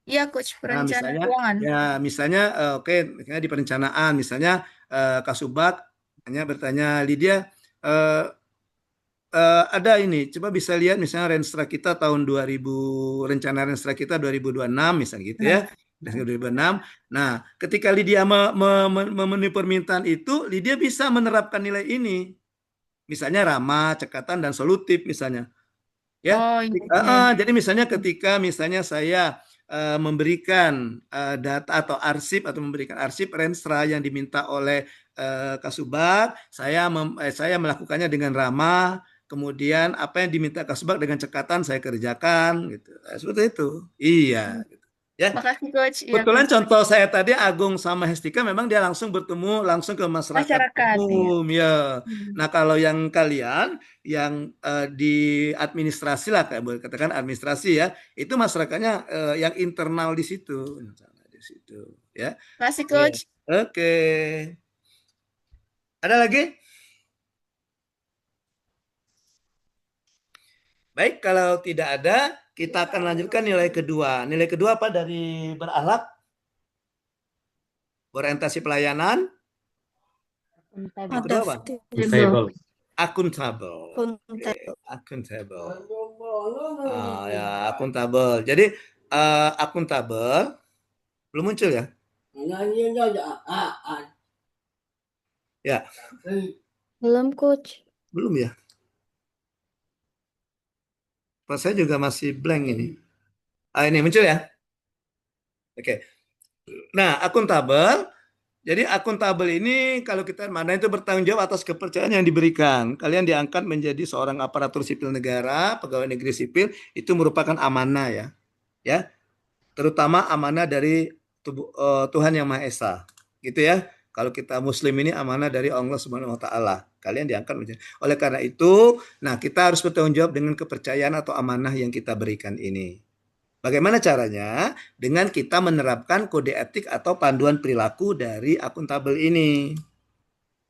Iya, Coach, perencanaan keuangan. Ya, misalnya misalnya di perencanaan, misalnya Kasubag hanya bertanya Lydia, ada ini, coba bisa lihat misalnya Renstra kita tahun 2000, rencana Renstra kita 2026 misalnya gitu ya. 2026. Nah, ketika Lydia memenuhi permintaan itu, Lydia bisa menerapkan nilai ini. Misalnya ramah, cekatan, dan solutif misalnya. Ya. Jadi misalnya ketika misalnya saya memberikan data atau arsip atau memberikan arsip Renstra yang diminta oleh Kasubag, saya melakukannya dengan ramah, kemudian apa yang diminta Kasubag dengan cekatan saya kerjakan gitu. Seperti itu. Iya gitu. Ya, Makasih Coach. Iya, kebetulan Coach. contoh saya tadi Agung sama Hestika memang dia langsung bertemu langsung ke masyarakat Masyarakat, iya. umum ya. Nah, kalau yang kalian yang di administrasi lah, kayak boleh katakan administrasi ya, itu masyarakatnya yang internal di situ, ya. Makasih Oke. Coach. Oke. Ada lagi? Baik, kalau tidak ada, kita akan lanjutkan nilai kedua. Nilai kedua apa dari berakhlak? Orientasi pelayanan. Yang kedua apa? Akuntabel. Akuntabel. Ya, akuntabel. Jadi akuntabel belum muncul ya? Ya. Belum, Coach. Belum ya? Pas saya juga masih blank ini. Ini muncul ya? Oke. Nah, akuntabel. Jadi akuntabel ini kalau kita mana itu bertanggung jawab atas kepercayaan yang diberikan. Kalian diangkat menjadi seorang aparatur sipil negara, pegawai negeri sipil, itu merupakan amanah ya. Ya. Terutama amanah dari Tuhan Yang Maha Esa. Gitu ya. Kalau kita muslim ini amanah dari Allah Subhanahu wa taala. Kalian diangkat menjadi. Oleh karena itu, nah kita harus bertanggung jawab dengan kepercayaan atau amanah yang kita berikan ini. Bagaimana caranya? Dengan kita menerapkan kode etik atau panduan perilaku dari akuntabel ini.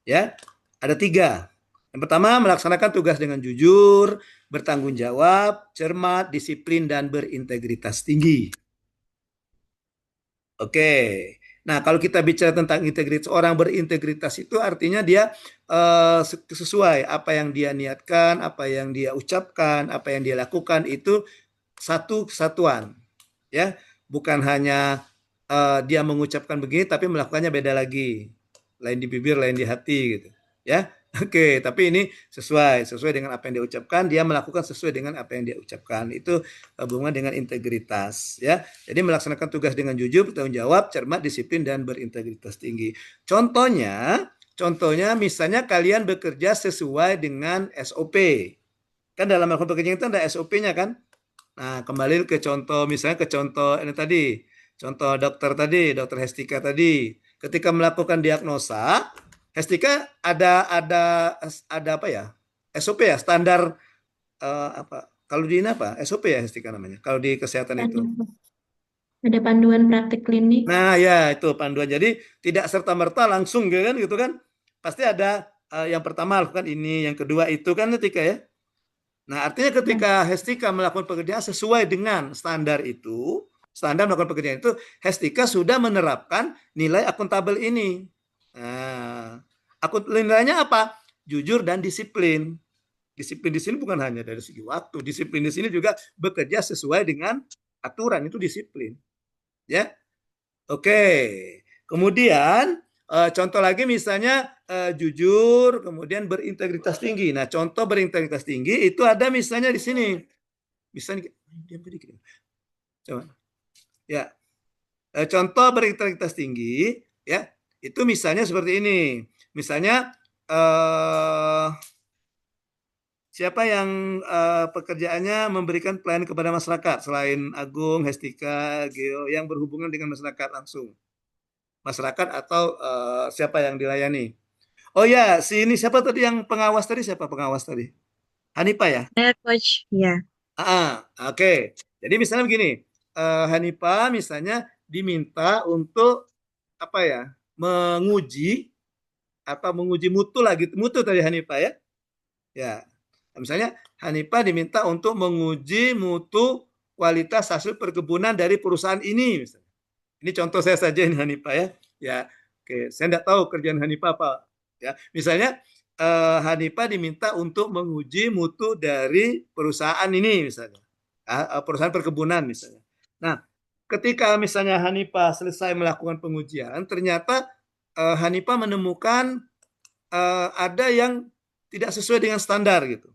Ya, ada 3. Yang pertama, melaksanakan tugas dengan jujur, bertanggung jawab, cermat, disiplin, dan berintegritas tinggi. Oke. Nah, kalau kita bicara tentang integritas, orang berintegritas itu artinya dia sesuai apa yang dia niatkan, apa yang dia ucapkan, apa yang dia lakukan itu satu kesatuan, ya, bukan hanya dia mengucapkan begini tapi melakukannya beda lagi, lain di bibir lain di hati gitu, ya. Oke, tapi ini sesuai dengan apa yang dia ucapkan, dia melakukan sesuai dengan apa yang dia ucapkan, itu hubungan dengan integritas, ya. Jadi melaksanakan tugas dengan jujur, bertanggung jawab, cermat, disiplin, dan berintegritas tinggi. Contohnya misalnya kalian bekerja sesuai dengan SOP, kan dalam melakukan pekerjaan itu ada SOP-nya kan. Nah, kembali ke contoh, misalnya ke contoh ini tadi, contoh dokter Hestika tadi, ketika melakukan diagnosa, Hestika ada apa ya? SOP ya, standar apa? Kalau di ini apa? SOP ya Hestika namanya. Kalau di kesehatan itu. Ada panduan praktik klinik. Nah, ya itu panduan. Jadi tidak serta-merta langsung gitu kan. Pasti ada yang pertama lakukan ini, yang kedua itu kan Hestika ya. Nah, artinya ketika Hestika melakukan pekerjaan sesuai dengan standar itu, standar melakukan pekerjaan itu, Hestika sudah menerapkan nilai akuntabel ini. Nah, nilainya apa? Jujur dan disiplin. Disiplin di sini bukan hanya dari segi waktu, disiplin di sini juga bekerja sesuai dengan aturan, itu disiplin. Ya. Oke. Kemudian contoh lagi misalnya jujur, kemudian berintegritas tinggi. Nah, contoh berintegritas tinggi itu ada misalnya di sini. Misalnya coba. Ya. Contoh berintegritas tinggi ya, itu misalnya seperti ini. Misalnya siapa yang pekerjaannya memberikan pelayanan kepada masyarakat selain Agung, Hestika, Geo yang berhubungan dengan masyarakat langsung. Masyarakat atau siapa yang dilayani. Oh ya, ini siapa tadi yang pengawas tadi? Siapa pengawas tadi? Hanipa ya? Coach, ya. Oke. Jadi misalnya begini, Hanipa misalnya diminta untuk apa ya? Menguji mutu lagi, mutu tadi Hanipa ya. Ya. Misalnya Hanipa diminta untuk menguji mutu kualitas hasil perkebunan dari perusahaan ini misalnya. Ini contoh saya saja ini Hanipa ya. Ya, oke. Saya tidak tahu kerjaan Hanipa apa. Ya, misalnya Hanipa diminta untuk menguji mutu dari perusahaan ini misalnya, perusahaan perkebunan misalnya. Nah, ketika misalnya Hanipa selesai melakukan pengujian, ternyata Hanipa menemukan ada yang tidak sesuai dengan standar gitu.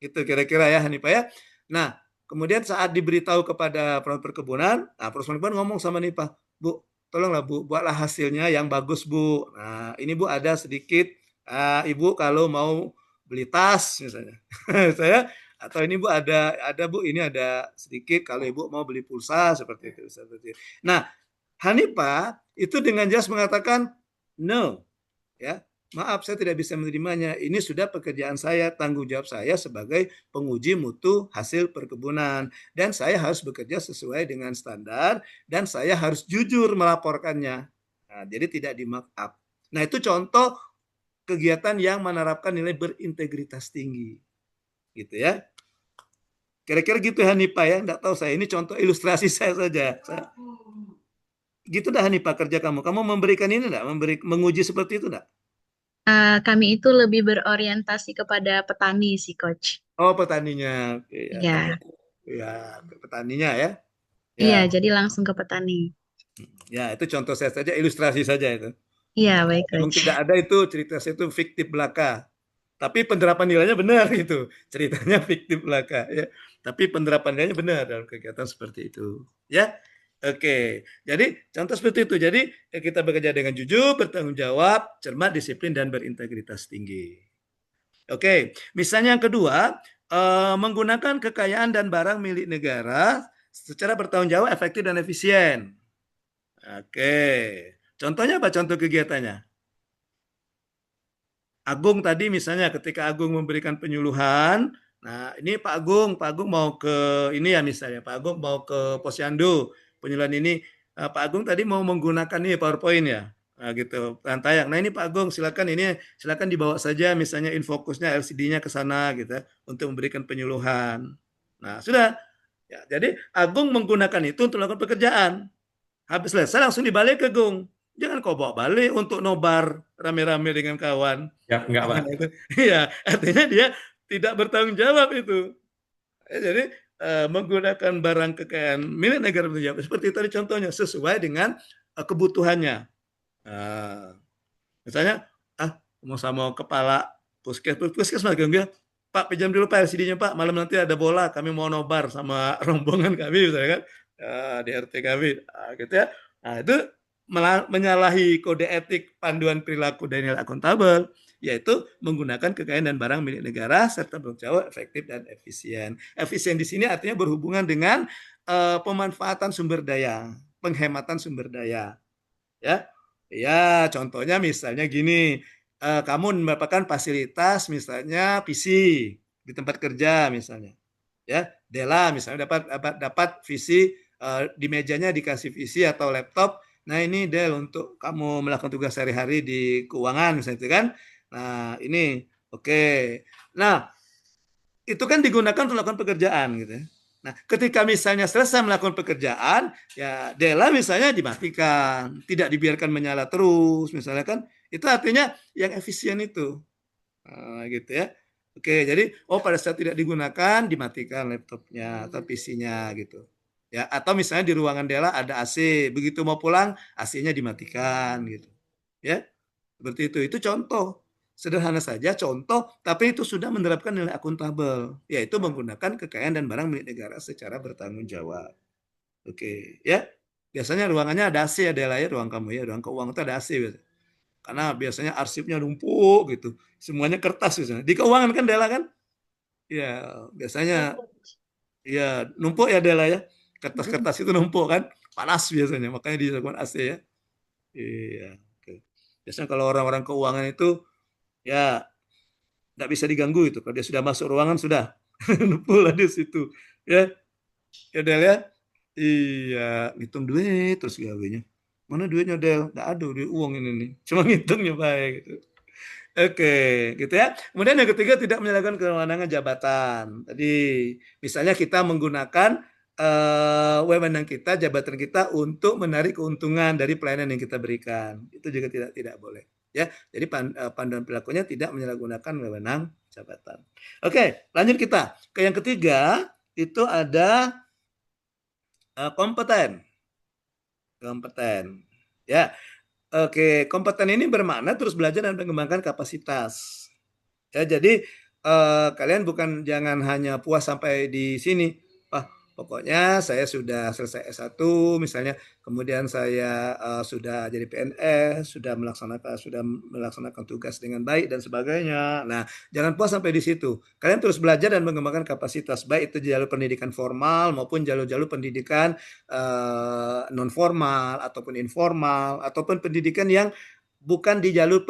Itu kira-kira ya Hanipa ya. Nah, kemudian saat diberitahu kepada perusahaan perkebunan, perusahaan perkebunan ngomong sama Hanipa, Bu, tolonglah Bu, buatlah hasilnya yang bagus Bu. Nah, ini Bu ada sedikit, Ibu kalau mau beli tas misalnya, saya Atau ini Bu ada Bu, ini ada sedikit kalau Ibu mau beli pulsa seperti itu. Nah, Hanifah itu dengan jelas mengatakan no, ya. Maaf, saya tidak bisa menerimanya. Ini sudah pekerjaan saya, tanggung jawab saya sebagai penguji mutu hasil perkebunan. Dan saya harus bekerja sesuai dengan standar, dan saya harus jujur melaporkannya. Nah, jadi tidak di mark up. Nah, itu contoh kegiatan yang menerapkan nilai berintegritas tinggi. Gitu ya. Kira-kira gitu Hanifah ya. Nggak tahu saya, ini contoh ilustrasi saya saja. Gitu dah Hanifah kerja kamu. Kamu memberikan ini enggak? Menguji seperti itu enggak? Kami itu lebih berorientasi kepada petani sih, Coach. Oh, petaninya. Iya. Ya, petaninya ya. Iya, jadi langsung ke petani. Ya, itu contoh saya saja, ilustrasi saja itu. Iya, baik, Memang Coach. tidak ada itu cerita saya itu fiktif belaka. Tapi penerapan nilainya benar gitu. Ceritanya fiktif belaka ya. Tapi penerapan nilainya benar dalam kegiatan seperti itu. Ya. Oke, jadi contoh seperti itu. Jadi kita bekerja dengan jujur, bertanggung jawab, cermat, disiplin, dan berintegritas tinggi. Oke, misalnya yang kedua, menggunakan kekayaan dan barang milik negara secara bertanggung jawab, efektif, dan efisien. Oke, contohnya apa? Contoh kegiatannya. Agung tadi misalnya ketika Agung memberikan penyuluhan, nah ini Pak Agung mau ke ini ya misalnya, Pak Agung mau ke Posyandu, penyuluhan ini, Pak Agung tadi mau menggunakan ini PowerPoint ya, nah, gitu, tayang. Nah ini Pak Agung silakan dibawa saja misalnya infokusnya LCD-nya ke sana gitu untuk memberikan penyuluhan. Nah sudah, ya, jadi Agung menggunakan itu untuk melakukan pekerjaan. Habis selesai langsung dibalik ke Agung. Jangan kau bawa balik untuk nobar rame-rame dengan kawan. Ya, enggak Pak. Iya, artinya dia tidak bertanggung jawab itu. Jadi menggunakan barang kekayaan milik negara seperti tadi contohnya sesuai dengan kebutuhannya. Misalnya mau sama kepala puskesmas ya, Pak pinjam dulu Pak LCD-nya Pak, malam nanti ada bola, kami mau nobar sama rombongan kami misalnya kan, di RT kami, gitu ya. Nah itu menyalahi kode etik panduan perilaku dan nilai akuntabel, yaitu menggunakan kekayaan dan barang milik negara serta bertanggung jawab, efektif dan efisien. Efisien di sini artinya berhubungan dengan pemanfaatan sumber daya, penghematan sumber daya. Ya, ya contohnya misalnya gini, kamu mendapatkan fasilitas misalnya PC di tempat kerja misalnya, ya Dela misalnya dapat PC di mejanya dikasih PC atau laptop. Nah ini Del untuk kamu melakukan tugas sehari-hari di keuangan misalnya itu kan. Nah ini oke. Nah itu kan digunakan untuk melakukan pekerjaan gitu ya. Nah ketika misalnya selesai melakukan pekerjaan, ya Dela misalnya dimatikan, tidak dibiarkan menyala terus misalnya kan, itu artinya yang efisien itu, gitu ya. Oke, jadi pada saat tidak digunakan dimatikan laptopnya atau PC-nya gitu. Ya, atau misalnya di ruangan Dela ada AC, begitu mau pulang AC-nya dimatikan gitu. Ya. Seperti itu. Itu contoh. Sederhana saja contoh, tapi itu sudah menerapkan nilai akuntabel, yaitu menggunakan kekayaan dan barang milik negara secara bertanggung jawab. Oke, ya. Biasanya ruangannya ada AC ya Dela ya, ruang kamu ya, ruang keuangan itu ada AC biasanya. Karena biasanya arsipnya numpuk gitu. Semuanya kertas misalnya. Di keuangan kan Dela kan? Ya, biasanya ya numpuk ya Dela ya. Kertas-kertas itu numpuk kan, panas biasanya, makanya dilakukan AC ya. Iya, oke. Biasanya kalau orang-orang keuangan itu ya nggak bisa diganggu itu. Kalau dia sudah masuk ruangan sudah numpuk lah di situ. Ya, ya Del ya. Iya, ngitung duit terus gawenya. Mana duitnya Del? Nggak ada duit uang ini nih. Cuma ngitungnya baik gitu. Oke, gitu ya. Kemudian yang ketiga tidak menyalahgunakan kewenangan jabatan. Tadi misalnya kita menggunakan wewenang kita, jabatan kita untuk menarik keuntungan dari pelayanan yang kita berikan. Itu juga tidak boleh. Ya, jadi panduan perilakunya tidak menyalahgunakan wewenang jabatan. Oke, lanjut kita ke yang ketiga, itu ada kompeten. Kompeten. Ya. Oke, kompeten ini bermakna terus belajar dan mengembangkan kapasitas. Ya, jadi kalian jangan hanya puas sampai di sini. Pokoknya saya sudah selesai S1 misalnya, kemudian saya sudah jadi PNS, sudah melaksanakan tugas dengan baik dan sebagainya. Nah, jangan puas sampai di situ. Kalian terus belajar dan mengembangkan kapasitas, baik itu jalur pendidikan formal maupun jalur-jalur pendidikan non formal ataupun informal ataupun pendidikan yang bukan di jalur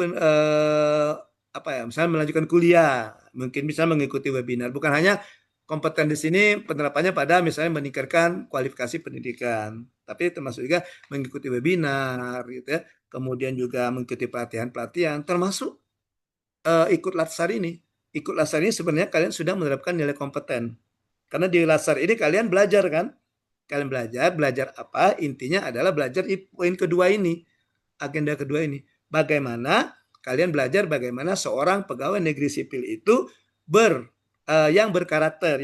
misalnya melanjutkan kuliah, mungkin bisa mengikuti webinar, bukan hanya kompeten di sini penerapannya pada misalnya meningkatkan kualifikasi pendidikan, tapi termasuk juga mengikuti webinar gitu ya, kemudian juga mengikuti pelatihan-pelatihan, termasuk ikut latsar ini. Ikut latsar ini sebenarnya kalian sudah menerapkan nilai kompeten. Karena di latsar ini kalian belajar kan? Kalian belajar apa? Intinya adalah belajar poin kedua ini, agenda kedua ini. Bagaimana kalian belajar bagaimana seorang pegawai negeri sipil itu yang berkarakter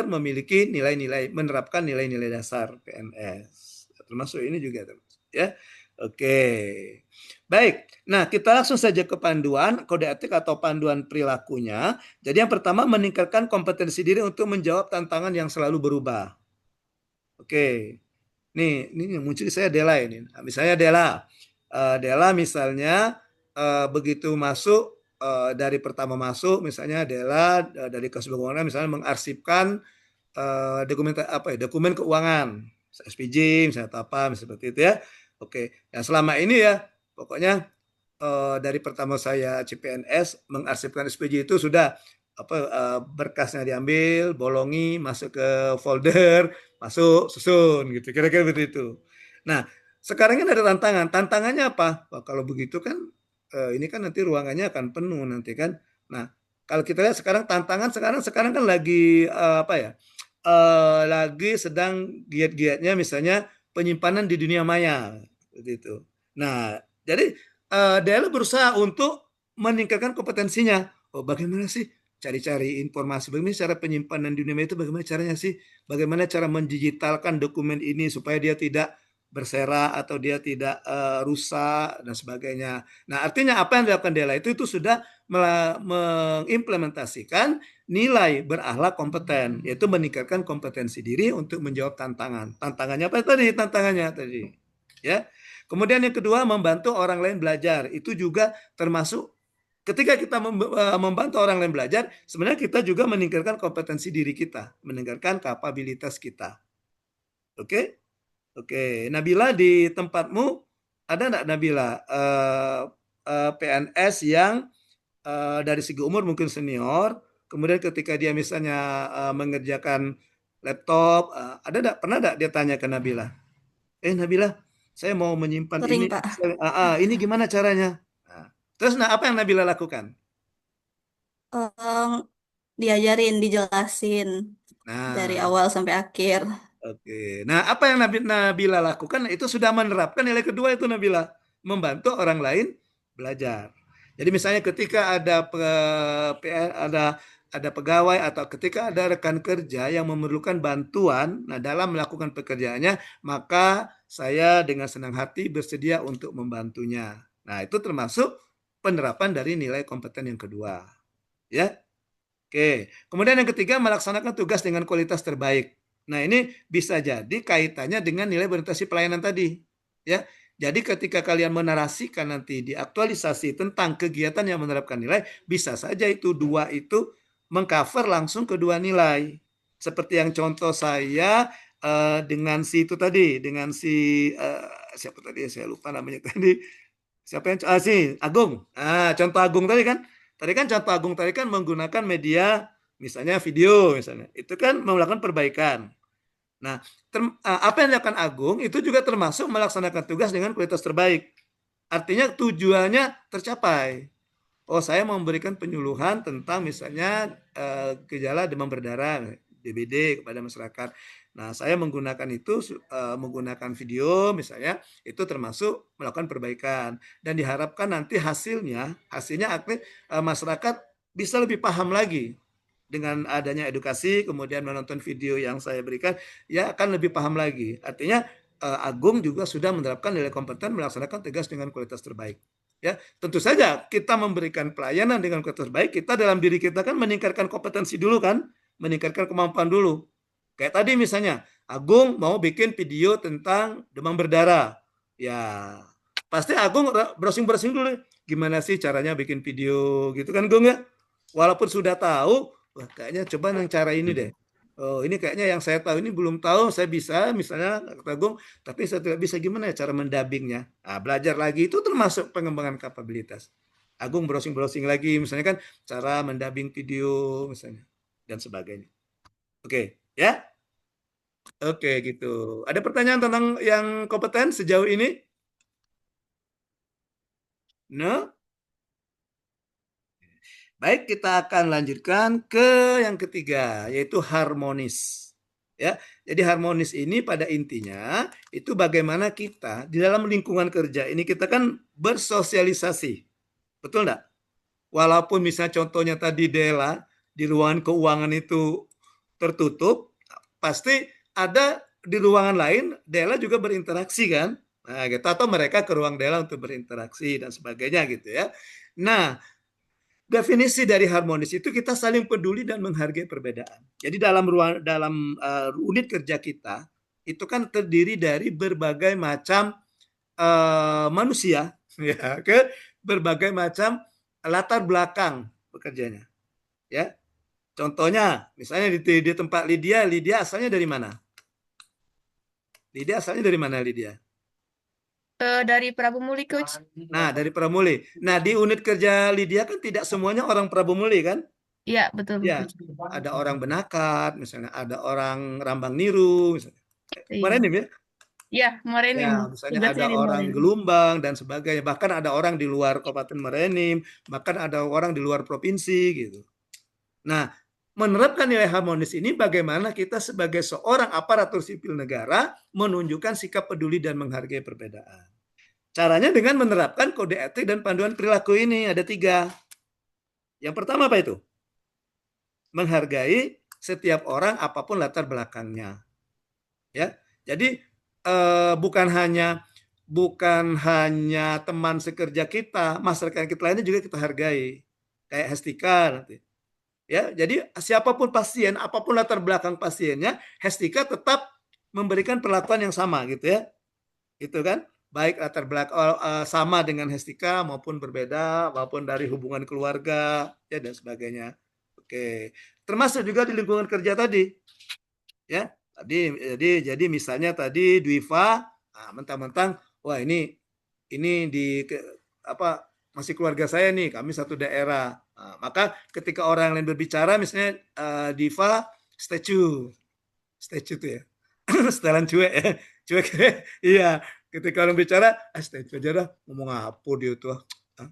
memiliki nilai-nilai, menerapkan nilai-nilai dasar PNS. Termasuk ini juga, ya. Oke. Baik. Nah, kita langsung saja ke panduan kode etik atau panduan perilakunya. Jadi yang pertama, meningkatkan kompetensi diri untuk menjawab tantangan yang selalu berubah. Oke. Nih, ini yang muncul di saya Dela ini. Misalnya Dela misalnya begitu masuk dari pertama masuk misalnya adalah dari kasus keuangan misalnya mengarsipkan dokumen keuangan SPJ misalnya atau apa misalnya seperti itu ya. Oke, nah selama ini ya pokoknya dari pertama saya CPNS mengarsipkan SPJ itu sudah berkasnya diambil, bolongi, masuk ke folder, masuk susun gitu kira-kira begitu itu. Nah sekarang kan ada tantangannya apa? Wah, kalau begitu kan ini kan nanti ruangannya akan penuh nanti kan. Nah, kalau kita lihat sekarang tantangan sekarang kan lagi lagi sedang giat-giatnya misalnya penyimpanan di dunia maya gitu. Nah, jadi Dela berusaha untuk meningkatkan kompetensinya. Oh, bagaimana sih cari-cari informasi, bagaimana cara penyimpanan di dunia maya itu, bagaimana caranya sih? Bagaimana cara mendigitalkan dokumen ini supaya dia tidak bersera atau dia tidak rusak dan sebagainya. Nah, artinya apa yang dilakukan Dela itu sudah mengimplementasikan nilai berakhlak kompeten, yaitu meningkatkan kompetensi diri untuk menjawab tantangan. Tantangannya apa tadi? Ya. Kemudian yang kedua, membantu orang lain belajar. Itu juga termasuk ketika kita membantu orang lain belajar, sebenarnya kita juga meningkatkan kompetensi diri kita, meningkatkan kapabilitas kita. Oke? Oke, Nabila di tempatmu ada enggak Nabila PNS yang dari segi umur mungkin senior, kemudian ketika dia misalnya mengerjakan laptop, pernah enggak dia tanya ke Nabila? Nabila, saya mau menyimpan Sering, ini, Pak. ini gimana caranya? Terus apa yang Nabila lakukan? Diajarin, dijelasin dari awal sampai akhir. Oke, nah apa yang Nabila lakukan itu sudah menerapkan nilai kedua itu Nabila, membantu orang lain belajar. Jadi misalnya ketika ada pegawai atau ketika ada rekan kerja yang memerlukan bantuan, nah dalam melakukan pekerjaannya, maka saya dengan senang hati bersedia untuk membantunya. Nah itu termasuk penerapan dari nilai kompeten yang kedua, ya. Oke, kemudian yang ketiga melaksanakan tugas dengan kualitas terbaik. Nah, ini bisa jadi kaitannya dengan nilai berorientasi pelayanan tadi, ya. Jadi ketika kalian menarasikan nanti di aktualisasi tentang kegiatan yang menerapkan nilai, bisa saja itu dua itu mengcover langsung kedua nilai. Seperti yang contoh saya dengan si itu tadi, dengan si siapa tadi saya lupa namanya tadi. Siapa yang si Agung. Contoh Agung tadi kan. Tadi kan contoh Agung tadi kan menggunakan media misalnya video misalnya. Itu kan melakukan perbaikan. Nah, apa yang dilakukan Agung itu juga termasuk melaksanakan tugas dengan kualitas terbaik. Artinya tujuannya tercapai. Oh, saya memberikan penyuluhan tentang misalnya gejala demam berdarah, DBD kepada masyarakat. Nah, saya menggunakan itu, menggunakan video misalnya, itu termasuk melakukan perbaikan. Dan diharapkan nanti hasilnya masyarakat bisa lebih paham lagi. Dengan adanya edukasi, kemudian menonton video yang saya berikan, ya akan lebih paham lagi. Artinya Agung juga sudah menerapkan nilai kompeten melaksanakan tugas dengan kualitas terbaik. Ya, tentu saja kita memberikan pelayanan dengan kualitas terbaik, kita dalam diri kita kan meningkatkan kompetensi dulu kan, meningkatkan kemampuan dulu. Kayak tadi misalnya, Agung mau bikin video tentang demam berdarah. Ya, pasti Agung browsing-browsing dulu. Gimana sih caranya bikin video gitu kan, Gung ya? Walaupun sudah tahu, wah kayaknya coba yang cara ini deh. Oh, ini kayaknya yang saya tahu ini belum tahu, saya bisa misalnya kata Agung, tapi saya tidak bisa gimana ya cara mendubbingnya. Nah, belajar lagi itu termasuk pengembangan kapabilitas. Agung browsing-browsing lagi, misalnya kan cara mendubbing video misalnya dan sebagainya. Oke, ya? Oke, gitu. Ada pertanyaan tentang yang kompeten sejauh ini? No? Baik, kita akan lanjutkan ke yang ketiga, yaitu harmonis. Ya, jadi harmonis ini pada intinya itu bagaimana kita di dalam lingkungan kerja ini kita kan bersosialisasi, betul enggak? Walaupun misalnya contohnya tadi Dela di ruangan keuangan itu tertutup, pasti ada di ruangan lain Dela juga berinteraksi kan? Nah, gitu. Atau mereka ke ruang Dela untuk berinteraksi dan sebagainya gitu ya. Nah, definisi dari harmonis itu kita saling peduli dan menghargai perbedaan. Jadi dalam unit kerja kita itu kan terdiri dari berbagai macam manusia, ya, ke berbagai macam latar belakang bekerjanya. Ya, contohnya misalnya di tempat Lydia asalnya dari mana? Lydia asalnya dari mana Lydia? Dari Prabu Muli, Coach. Nah, dari Pramuli. Nah, di unit kerja Lydia kan tidak semuanya orang Prabu Muli kan? Iya, betul, Ya, betul. ada orang Benakat, misalnya ada orang Rambang Niru, misalnya. Iya. Marenim ya? Iya, Marenim. Ya, misalnya Tugasnya ada di orang Marenim. Gelumbang dan sebagainya. Bahkan ada orang di luar Kabupaten Marenim, bahkan ada orang di luar provinsi gitu. Nah, menerapkan nilai harmonis ini bagaimana kita sebagai seorang aparatur sipil negara menunjukkan sikap peduli dan menghargai perbedaan. Caranya dengan menerapkan kode etik dan panduan perilaku ini ada 3. Yang pertama apa itu? Menghargai setiap orang apapun latar belakangnya. Ya, jadi bukan hanya teman sekerja kita, masyarakat kita lainnya juga kita hargai. Kayak Hestika nanti. Ya, jadi siapapun pasien, apapun latar belakang pasiennya, Hestika tetap memberikan perlakuan yang sama gitu ya. Itu kan? Baik latar belakang sama dengan Hestika maupun berbeda, maupun dari hubungan keluarga ya dan sebagainya. Oke, termasuk juga di lingkungan kerja tadi, ya. Jadi misalnya tadi Dwiva, mentang-mentang, wah ini masih keluarga saya nih, kami satu daerah. Nah, maka ketika orang lain berbicara, misalnya Diva statue itu ya, setelan cuek ya, cuek, iya. Ketika orang bicara, statue aja dah, ngomong apa dia tuh.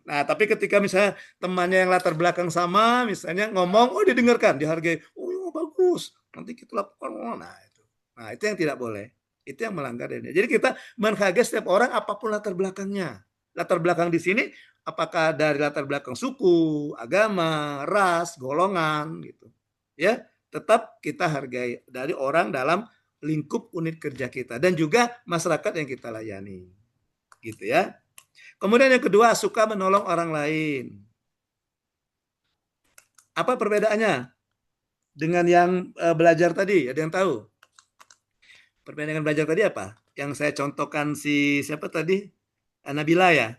Nah, tapi ketika misalnya temannya yang latar belakang sama, misalnya ngomong, oh didengarkan, dihargai, oh bagus, nanti kita lakukan, nah itu yang tidak boleh, itu yang melanggar ini. Jadi kita menghargai setiap orang apapun latar belakangnya. Latar belakang di sini, apakah dari latar belakang suku, agama, ras, golongan, gitu, ya, tetap kita hargai dari orang dalam lingkup unit kerja kita dan juga masyarakat yang kita layani, gitu ya. Kemudian yang kedua, suka menolong orang lain. Apa perbedaannya dengan yang belajar tadi? Ada yang tahu? Perbedaan dengan belajar tadi apa? Yang saya contohkan siapa tadi? Nabila ya.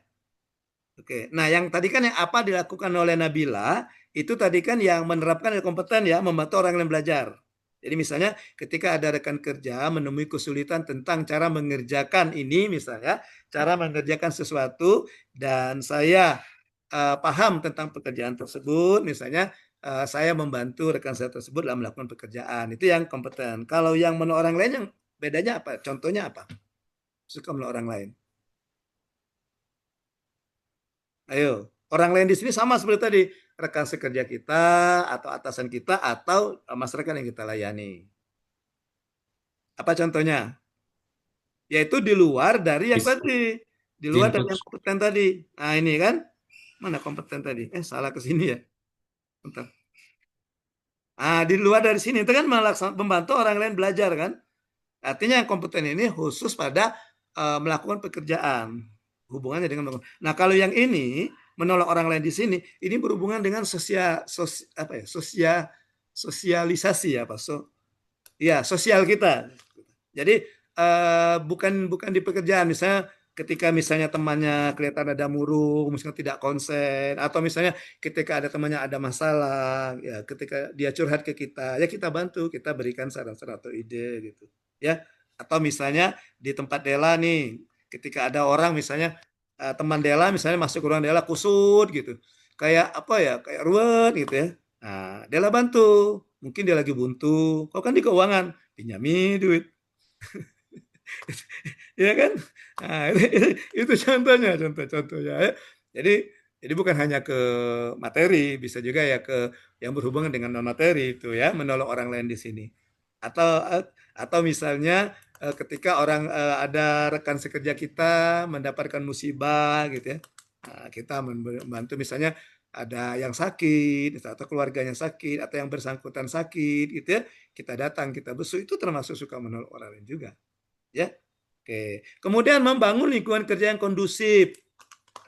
Oke. Nah, yang tadi kan yang apa dilakukan oleh Nabila itu tadi kan yang menerapkan yang kompeten ya, membantu orang lain belajar. Jadi misalnya ketika ada rekan kerja menemui kesulitan tentang cara mengerjakan ini misalnya, cara mengerjakan sesuatu dan saya paham tentang pekerjaan tersebut, misalnya saya membantu rekan saya tersebut dalam melakukan pekerjaan, itu yang kompeten. Kalau yang menolong orang lain yang bedanya apa? Contohnya apa? Suka menolong orang lain. Ayo, orang lain di sini sama seperti tadi, rekan sekerja kita atau atasan kita atau masyarakat yang kita layani. Apa contohnya? Yaitu di luar dari yang tadi, di luar dari yang kompeten tadi. Nah ini kan, mana kompeten tadi? Salah ke sini ya. Bentar. Nah di luar dari sini itu kan membantu orang lain belajar kan. Artinya yang kompeten ini khusus pada melakukan pekerjaan. Hubungannya dengan. Nah kalau yang ini menolong orang lain di sini, ini berhubungan dengan sosialisasi apa? ya sosial kita. Jadi bukan di pekerjaan, misalnya ketika misalnya temannya kelihatan ada murung, misalnya tidak konsen, atau misalnya ketika ada temannya ada masalah, ya ketika dia curhat ke kita, ya kita bantu, kita berikan saran-saran atau ide gitu, ya. Atau misalnya di tempat Dela nih, ketika ada orang misalnya teman Dela misalnya masuk ke ruang Dela kusut gitu, kayak apa ya, kayak ruwet gitu ya. Nah, Dela bantu, mungkin dia lagi buntu, kau kan di keuangan, pinjami duit. Ya kan? Nah, itu contohnya, contoh-contohnya ya. Jadi jadi bukan hanya ke materi, bisa juga ya ke yang berhubungan dengan non materi itu ya, menolong orang lain di sini. Atau atau misalnya ketika orang ada rekan sekerja kita mendapatkan musibah gitu ya. Nah, kita membantu misalnya ada yang sakit atau keluarganya sakit atau yang bersangkutan sakit gitu ya. Kita datang, kita besuk itu termasuk suka menolong orang lain juga. Ya. Oke. Kemudian membangun lingkungan kerja yang kondusif.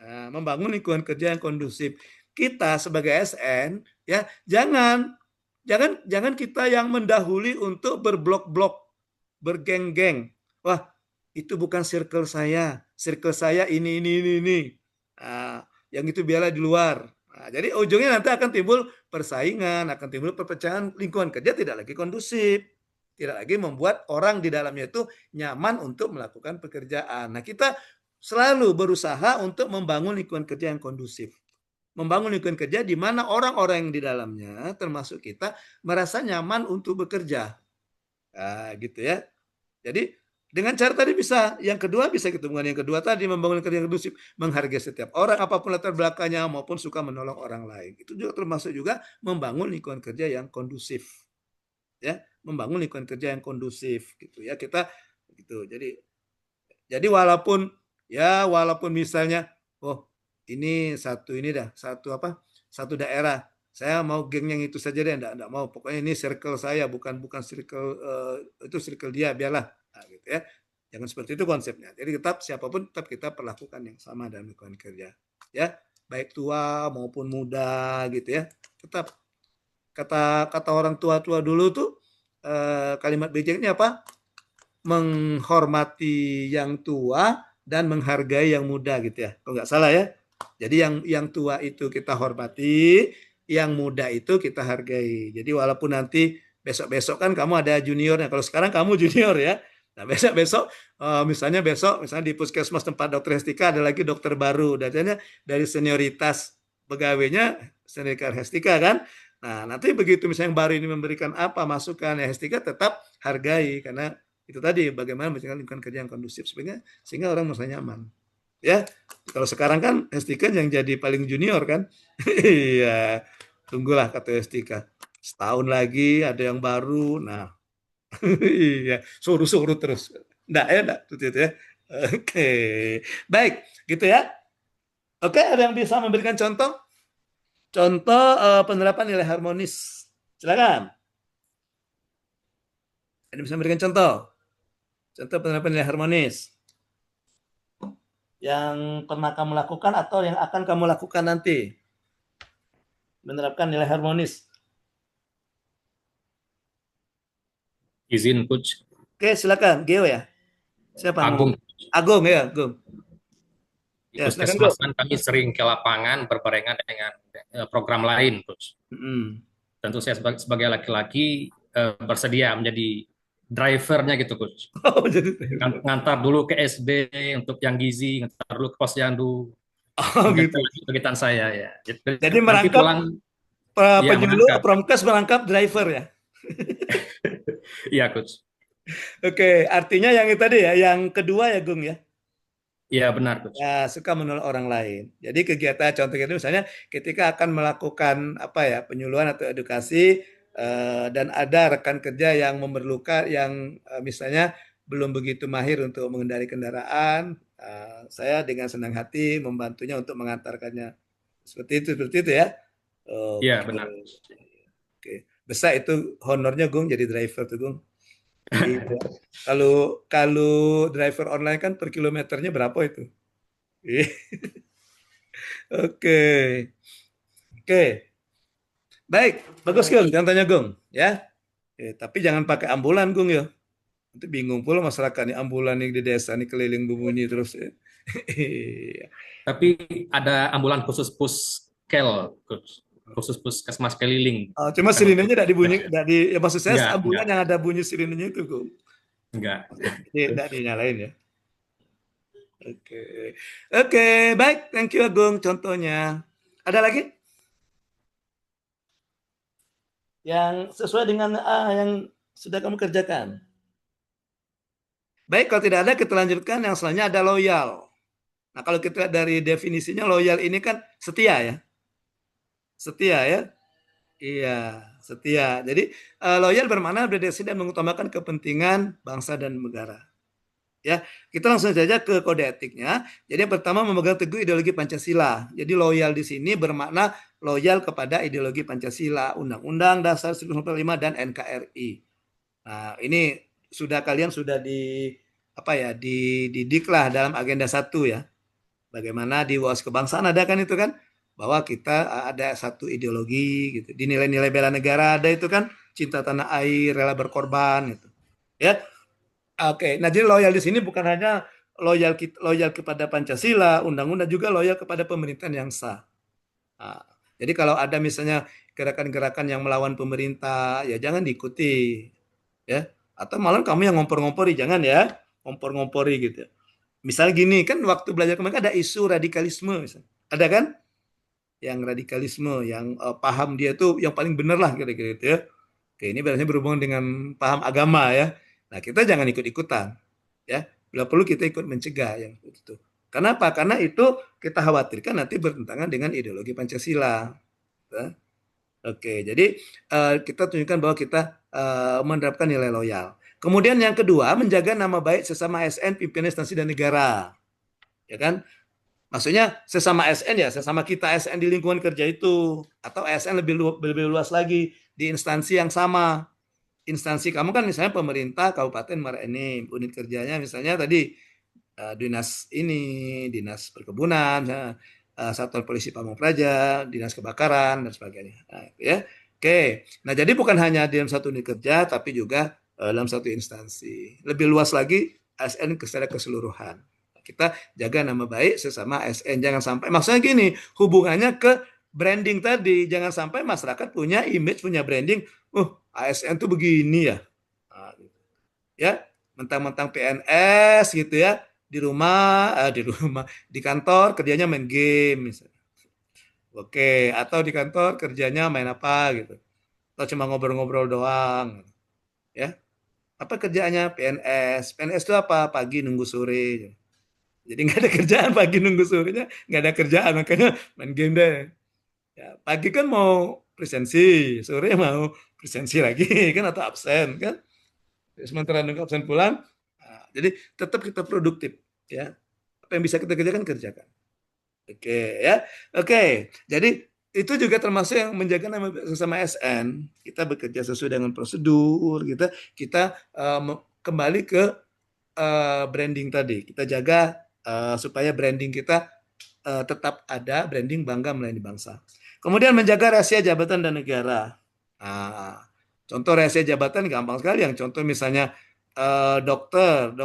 Nah, membangun lingkungan kerja yang kondusif. Kita sebagai ASN ya, jangan kita yang mendahului untuk berblok-blok, bergeng-geng. Wah, itu bukan circle saya. Circle saya ini. Nah, yang itu biarlah di luar. Nah, jadi ujungnya nanti akan timbul persaingan, akan timbul perpecahan, lingkungan kerja tidak lagi kondusif. Tidak lagi membuat orang di dalamnya itu nyaman untuk melakukan pekerjaan. Nah, kita selalu berusaha untuk membangun lingkungan kerja yang kondusif. Membangun lingkungan kerja di mana orang-orang yang di dalamnya, termasuk kita, merasa nyaman untuk bekerja. Nah, gitu ya. Jadi, dengan cara tadi bisa, yang kedua bisa ketemuan yang kedua tadi, membangun kerja yang kondusif, menghargai setiap orang, apapun latar belakangnya, maupun suka menolong orang lain. Itu juga termasuk juga membangun lingkungan kerja yang kondusif. Ya, membangun lingkungan kerja yang kondusif gitu ya, kita gitu. Jadi walaupun misalnya ini satu daerah, saya mau geng yang itu saja deh, enggak mau, pokoknya ini circle saya, bukan circle itu circle dia, biarlah. Nah, gitu ya. Jangan seperti itu konsepnya. Jadi tetap siapapun tetap kita perlakukan yang sama dalam lingkungan kerja. Ya, baik tua maupun muda gitu ya. Tetap kata orang tua-tua dulu tuh kalimat bijaknya apa? Menghormati yang tua dan menghargai yang muda gitu ya. Kalau nggak salah ya. Jadi yang tua itu kita hormati, yang muda itu kita hargai. Jadi walaupun nanti besok-besok kan kamu ada juniornya. Kalau sekarang kamu junior ya. Nah, besok-besok misalnya di puskesmas tempat dokter Hestika ada lagi dokter baru. Dari senioritas pegawainya senior Hestika kan. Nah, nanti begitu misalnya yang baru ini memberikan apa masukan ya Hestika tetap hargai karena itu tadi bagaimana menciptakan lingkungan kerja yang kondusif sehingga orang merasa nyaman. Ya, kalau sekarang kan Hestika yang jadi paling junior kan. Iya, tunggulah kata Hestika. Setahun lagi ada yang baru. Nah, iya, suruh terus. Enggak itu ya. Oke. Baik, gitu ya. Oke, ada yang bisa memberikan contoh? Contoh penerapan nilai harmonis. Silakan. Ada bisa memberikan contoh? Contoh penerapan nilai harmonis. Yang pernah kamu lakukan atau yang akan kamu lakukan nanti. Menerapkan nilai harmonis. Izin, Coach. Oke, silakan. Geo ya? Siapa? Agung. Agung ya, Agung. Di puskesmas kami sering ke lapangan berbarengan dengan program lain, Coach. Tentu saya sebagai laki-laki bersedia menjadi drivernya gitu, Coach. Oh, jadi ngantar dulu ke SB untuk yang gizi, ngantar dulu ke posyandu. Oh, gitu. Kegiatan saya ya. Jadi merangkap penyuluh promkes merangkap driver ya. Iya, Coach. Oke, artinya yang itu tadi ya, yang kedua ya, Gung ya. Iya, benar, Coach. Ya, suka menolong orang lain. Jadi kegiatan contohnya itu misalnya ketika akan melakukan penyuluhan atau edukasi dan ada rekan kerja yang memerlukan yang misalnya belum begitu mahir untuk mengendari kendaraan, saya dengan senang hati membantunya untuk mengantarkannya. Seperti itu ya. Iya, benar. Oke. Besar itu honornya Gung jadi driver tuh Gung. Gitu. Kalau driver online kan per kilometernya berapa itu? Oke. Baik, bagus Gung, contohnya Gung, ya. Tapi jangan pakai ambulan, Gung ya. Nanti bingung pula masyarakat nih, ambulan nih di desa nih keliling berbunyi terus ya. Tapi ada ambulan khusus puskel, khusus puskesmas keliling. Cuma Bukan untuk sirinenya tidak dibunyi, ya maksud saya ambulan enggak, yang ada bunyi sirinenya itu, Gung. enggak. Tidak dinyalain ya. Oke. Oke, baik. Thank you, Agung. Contohnya. Ada lagi? Yang sesuai dengan yang sudah kamu kerjakan. Baik, kalau tidak ada, kita lanjutkan. Yang selanjutnya ada loyal. Nah, kalau kita lihat dari definisinya, loyal ini kan setia ya. Setia ya. Iya, setia. Jadi, loyal bermakna berdasarkan dan mengutamakan kepentingan bangsa dan negara. Ya, kita langsung saja ke kode etiknya. Jadi yang pertama memegang teguh ideologi Pancasila. Jadi loyal di sini bermakna loyal kepada ideologi Pancasila, Undang-Undang Dasar 1945 dan NKRI. Nah, ini kalian sudah dididiklah dalam agenda 1 ya. Bagaimana di wawasan kebangsaan ada kan itu kan, bahwa kita ada satu ideologi gitu. Di nilai-nilai bela negara ada itu kan, cinta tanah air, rela berkorban gitu. Ya. Oke, nah jadi loyal di sini bukan hanya loyal kepada Pancasila, undang-undang, juga loyal kepada pemerintahan yang sah. Nah, jadi kalau ada misalnya gerakan-gerakan yang melawan pemerintah, ya jangan diikuti, ya. Atau malah kamu yang ngompor-ngompori, jangan ya, ngompor-ngompori gitu. Misalnya gini, kan waktu belajar kemarin ada isu radikalisme, misalnya. Ada kan? Yang radikalisme, yang paham dia tuh yang paling benar lah kira-kira gitu ya. Oke, ini biasanya berhubungan dengan paham agama ya. Nah, kita jangan ikut-ikutan, ya. Bila perlu kita ikut mencegah yang itu. Kenapa? Karena itu kita khawatirkan nanti bertentangan dengan ideologi Pancasila. Ya. Oke, jadi kita tunjukkan bahwa kita menerapkan nilai loyal. Kemudian yang kedua, menjaga nama baik sesama ASN, pimpinan instansi dan negara. Ya kan? Maksudnya sesama ASN ya, sesama kita ASN di lingkungan kerja itu, atau ASN lebih luas lagi di instansi yang sama. Instansi kamu kan misalnya pemerintah Kabupaten Muara Enim, unit kerjanya misalnya tadi dinas perkebunan, Satuan Polisi Pamung Praja, dinas kebakaran dan sebagainya. Nah, ya. Oke. Nah, jadi bukan hanya dalam satu unit kerja tapi juga dalam satu instansi. Lebih luas lagi ASN secara keseluruhan. Kita jaga nama baik sesama ASN, jangan sampai maksudnya gini, hubungannya ke branding tadi, jangan sampai masyarakat punya image, punya branding, ASN tuh begini ya. Nah, gitu. Ya, mentang-mentang PNS gitu ya, di kantor kerjanya main game misalnya. Oke, atau di kantor kerjanya main apa gitu. Atau cuma ngobrol-ngobrol doang. Ya. Apa kerjaannya? PNS. PNS itu apa? Pagi nunggu sore. Jadi nggak ada kerjaan, pagi nunggu sorenya nggak ada kerjaan, makanya main game deh. Ya, pagi kan mau presensi, sore mau presensi lagi kan, atau absen kan. Sementara nunggu absen pulang, nah, jadi tetap kita produktif ya. Apa yang bisa kita kerjakan, kerjakan. Oke ya. Oke. Jadi itu juga termasuk yang menjaga nama sesama SN. Kita bekerja sesuai dengan prosedur, kita kembali ke branding tadi. Kita jaga supaya branding kita tetap ada, branding bangga melayani bangsa. Kemudian menjaga rahasia jabatan dan negara. Nah, contoh rahasia jabatan gampang sekali. Yang contoh misalnya dokter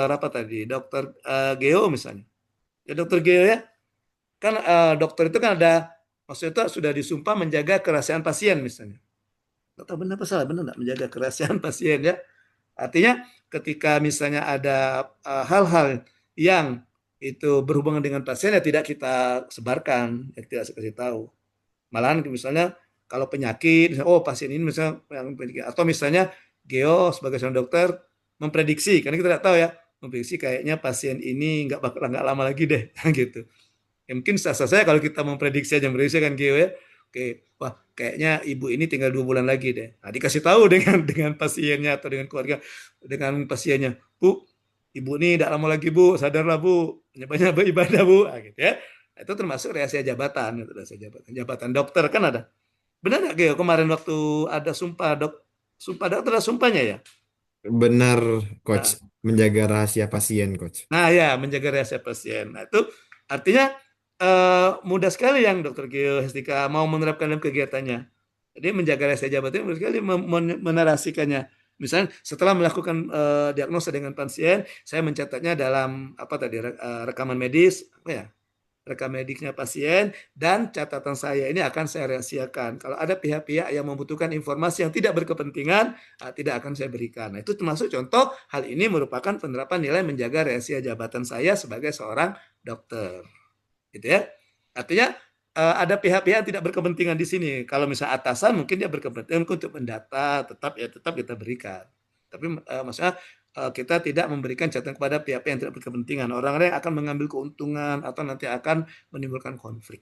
apa tadi? Dokter Geo misalnya. Ya dokter Geo ya. Kan dokter itu kan ada, maksudnya itu sudah disumpah menjaga kerahasiaan pasien misalnya. Nggak tahu benar apa salah, benar nggak menjaga kerahasiaan pasien ya. Artinya ketika misalnya ada hal-hal yang itu berhubungan dengan pasien ya tidak kita sebarkan, ya tidak kasih tahu. Malahan misalnya kalau penyakit, misalnya, pasien ini misalnya yang penyakit, atau misalnya Geo sebagai seorang dokter memprediksi, karena kita tidak tahu ya, memprediksi kayaknya pasien ini nggak lama lagi deh, gitu. Ya, mungkin sah-sah saya kalau kita memprediksi aja, memprediksi kan Geo ya. Oke, wah kayaknya ibu ini tinggal 2 bulan lagi deh. Nah, dikasih tahu dengan pasiennya atau dengan keluarga, dengan pasiennya, Bu, ibu ini tidak lama lagi Bu, sadarlah Bu, banyak beribadah Bu, nah, gitu ya. Nah, itu termasuk rahasia jabatan, itu rahasia jabatan dokter kan ada. Benar nggak Geo kemarin waktu ada sumpah dokter ada sumpahnya ya? Benar, Coach. Menjaga rahasia pasien, Coach. Nah ya, menjaga rahasia pasien. Nah itu artinya mudah sekali yang Dokter Geo Hestika mau menerapkan dalam kegiatannya. Jadi menjaga rahasia jabatan benar sekali menarasikannya. Misalnya setelah melakukan diagnosa dengan pasien, saya mencatatnya dalam apa tadi rekaman medis, apa ya? Rekam mediknya pasien dan catatan saya ini akan saya rahasiakan. Kalau ada pihak-pihak yang membutuhkan informasi yang tidak berkepentingan, tidak akan saya berikan. Nah, itu termasuk contoh hal ini merupakan penerapan nilai menjaga rahasia jabatan saya sebagai seorang dokter. Gitu ya. Artinya ada pihak-pihak yang tidak berkepentingan di sini. Kalau misalnya atasan mungkin dia berkepentingan untuk mendata, tetap kita berikan. Tapi maksudnya kita tidak memberikan catatan kepada pihak-pihak yang tidak berkepentingan. Orang-orang yang akan mengambil keuntungan atau nanti akan menimbulkan konflik.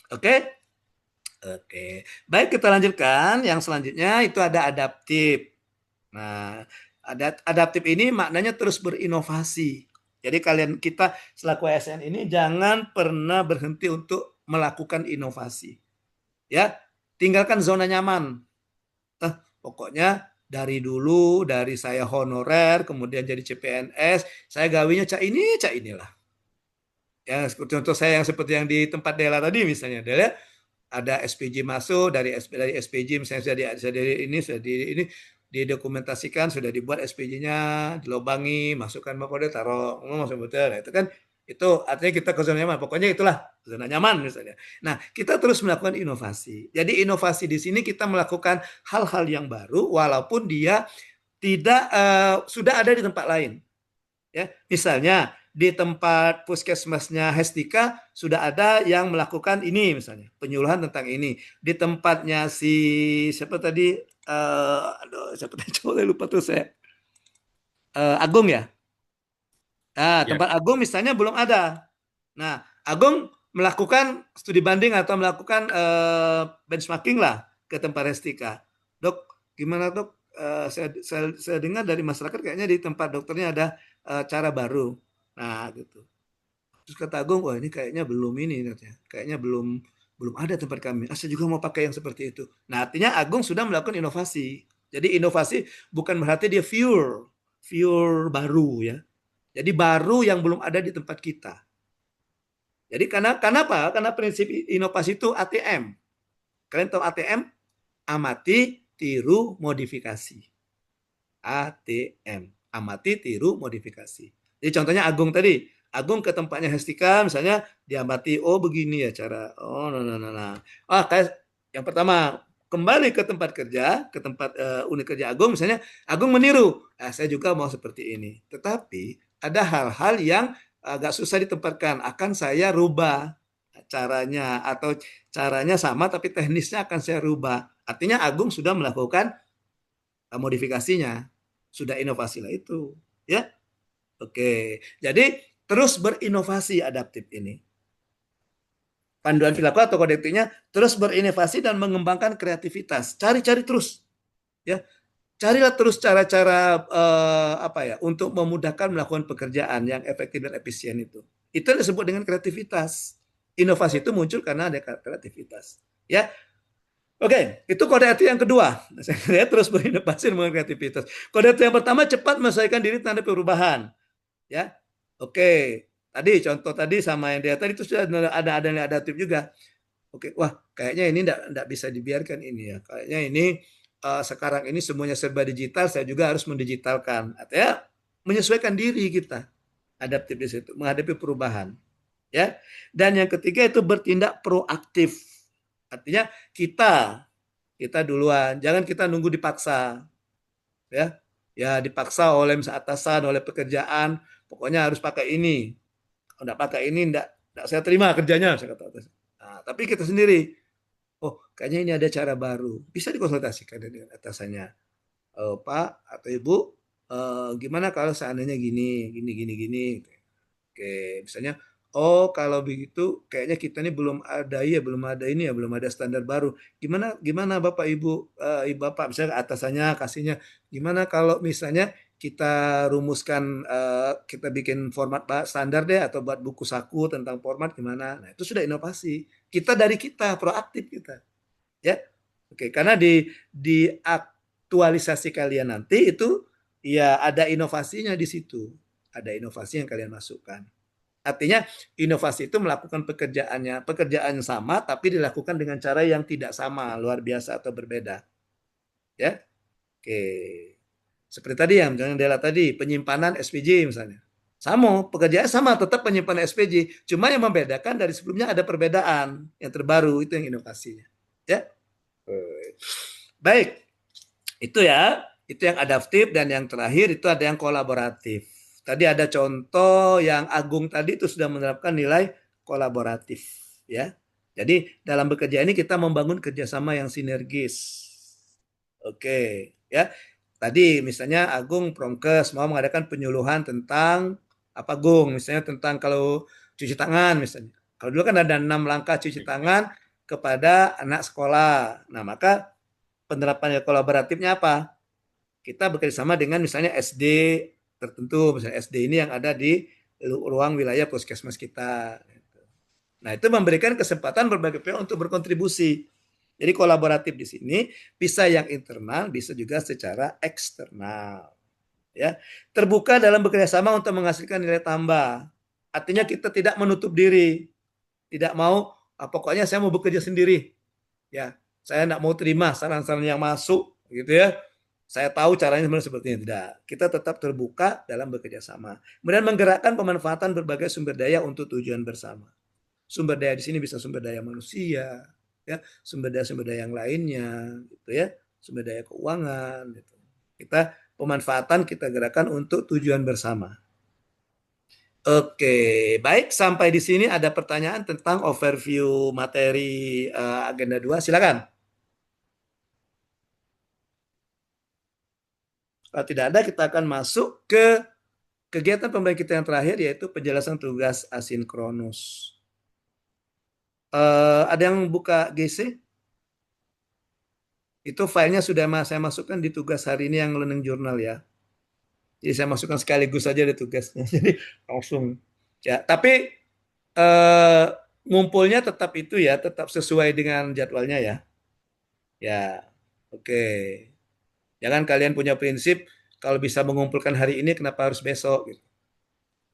Oke? Oke. Baik, kita lanjutkan. Yang selanjutnya itu ada adaptif. Nah, adaptif ini maknanya terus berinovasi. Jadi kita selaku ASN ini jangan pernah berhenti untuk melakukan inovasi. Ya, tinggalkan zona nyaman. Pokoknya dari dulu, dari saya honorer, kemudian jadi CPNS, saya gawinya cak inilah. Ya, contoh saya yang seperti yang di tempat Dela tadi misalnya, Dela ada SPJ masuk dari SPJ misalnya sudah didokumentasikan, sudah dibuat SPJ-nya, dilobangi, masukkan barcode, taruh, masuk betul. Nah, itu kan itu artinya kita ke zona nyaman. Pokoknya itulah zona nyaman misalnya. Nah, kita terus melakukan inovasi. Jadi inovasi di sini kita melakukan hal-hal yang baru walaupun dia tidak sudah ada di tempat lain. Ya, misalnya di tempat puskesmasnya Hestika sudah ada yang melakukan ini misalnya, penyuluhan tentang ini. Di tempatnya si siapa tadi siapa tadi coba lupa tuh saya. Agung ya. Nah, tempat Agung misalnya belum ada. Nah, Agung melakukan studi banding atau melakukan benchmarking lah ke tempat Hestika. Dok, gimana dok? Saya dengar dari masyarakat kayaknya di tempat dokternya ada cara baru. Nah, gitu. Terus kata Agung, wah ini kayaknya belum ini, kayaknya belum ada tempat kami. Saya juga mau pakai yang seperti itu. Nah, artinya Agung sudah melakukan inovasi. Jadi inovasi bukan berarti dia pure baru ya. Jadi baru yang belum ada di tempat kita. Jadi kenapa? Karena prinsip inovasi itu ATM. Kalian tahu ATM? Amati, tiru, modifikasi. ATM. Amati, tiru, modifikasi. Jadi contohnya Agung tadi. Agung ke tempatnya Hestika misalnya diamati, oh begini ya cara. Oh, nah. Kayak yang pertama kembali ke tempat kerja, ke tempat unit kerja Agung misalnya, Agung meniru. Saya juga mau seperti ini. Tetapi ada hal-hal yang agak susah ditempatkan, akan saya rubah caranya atau caranya sama tapi teknisnya akan saya rubah. Artinya Agung sudah melakukan modifikasinya, sudah inovasi lah itu, ya. Oke, jadi terus berinovasi adaptif ini. Panduan perilaku atau kode etiknya terus berinovasi dan mengembangkan kreativitas. Cari-cari terus, ya. Carilah terus cara-cara untuk memudahkan melakukan pekerjaan yang efektif dan efisien itu. Itu yang disebut dengan kreativitas. Inovasi itu muncul karena ada kreativitas. Ya, oke, itu kode etik yang kedua. Saya terus berinovasi dengan kreativitas. Kode etik yang pertama cepat menyelesaikan diri terhadap perubahan. Ya, oke. Tadi contoh tadi sama yang dia tadi itu sudah ada yang adaptif juga. Oke, wah kayaknya ini enggak bisa dibiarkan ini ya. Kayaknya ini sekarang ini semuanya serba digital, saya juga harus mendigitalkan. Artinya menyesuaikan diri kita, adaptif di situ, menghadapi perubahan. Ya. Dan yang ketiga itu bertindak proaktif. Artinya kita duluan, jangan kita nunggu dipaksa. Ya dipaksa oleh atasan, oleh pekerjaan, pokoknya harus pakai ini. Kalau enggak pakai ini enggak saya terima kerjanya, saya kata atasan. Nah, tapi kita sendiri, oh kayaknya ini ada cara baru, bisa dikonsultasikan dengan atasannya, Pak atau Ibu, gimana kalau seandainya gini. Oke, misalnya, oh kalau begitu kayaknya kita ini belum ada standar baru. Gimana Bapak Ibu, Bapak misalnya atasannya kasihnya, gimana kalau misalnya kita rumuskan, kita bikin format standar deh atau buat buku saku tentang format gimana. Nah, itu sudah inovasi. Kita proaktif kita. Ya. Oke, karena di aktualisasi kalian nanti itu ya ada inovasinya di situ. Ada inovasi yang kalian masukkan. Artinya inovasi itu melakukan pekerjaan sama tapi dilakukan dengan cara yang tidak sama, luar biasa atau berbeda. Ya. Oke. Seperti tadi yang misalnya Dela tadi, penyimpanan SPJ misalnya. Sama, pekerjaan sama, tetap penyimpanan SPJ. Cuma yang membedakan dari sebelumnya ada perbedaan yang terbaru, itu yang inovasinya. Ya. Baik. Itu ya, itu yang adaptif, dan yang terakhir itu ada yang kolaboratif. Tadi ada contoh yang Agung tadi itu sudah menerapkan nilai kolaboratif, ya. Jadi dalam bekerja ini kita membangun kerjasama yang sinergis. Oke, ya. Tadi misalnya Agung Promkes mau mengadakan penyuluhan tentang apa Gung, misalnya tentang kalau cuci tangan misalnya. Kalau dulu kan ada 6 langkah cuci tangan kepada anak sekolah. Nah, maka penerapan kolaboratifnya apa? Kita bekerjasama dengan misalnya SD tertentu, misalnya SD ini yang ada di ruang wilayah puskesmas kita. Nah, itu memberikan kesempatan berbagai pihak untuk berkontribusi. Jadi kolaboratif di sini bisa yang internal, bisa juga secara eksternal. Ya, terbuka dalam bekerjasama untuk menghasilkan nilai tambah. Artinya kita tidak menutup diri, tidak mau pokoknya saya mau bekerja sendiri. Ya, saya tidak mau terima saran-saran yang masuk, gitu ya. Saya tahu caranya seperti ini. Tidak. Kita tetap terbuka dalam bekerja sama. Kemudian menggerakkan pemanfaatan berbagai sumber daya untuk tujuan bersama. Sumber daya di sini bisa sumber daya manusia, ya, sumber daya yang lainnya, gitu ya, sumber daya keuangan. Gitu. Kita pemanfaatan kita gerakan untuk tujuan bersama. Oke, baik, sampai di sini ada pertanyaan tentang overview materi agenda 2, silakan. Kalau tidak ada, kita akan masuk ke kegiatan pembelajaran kita yang terakhir, yaitu penjelasan tugas asinkronus. Ada yang buka GC? Itu filenya sudah saya masukkan di tugas hari ini yang learning journal ya. Jadi saya masukkan sekaligus saja di tugasnya. Jadi langsung. Ya, tapi ngumpulnya tetap itu ya, tetap sesuai dengan jadwalnya ya. Ya, oke. Jangan kalian punya prinsip kalau bisa mengumpulkan hari ini kenapa harus besok gitu.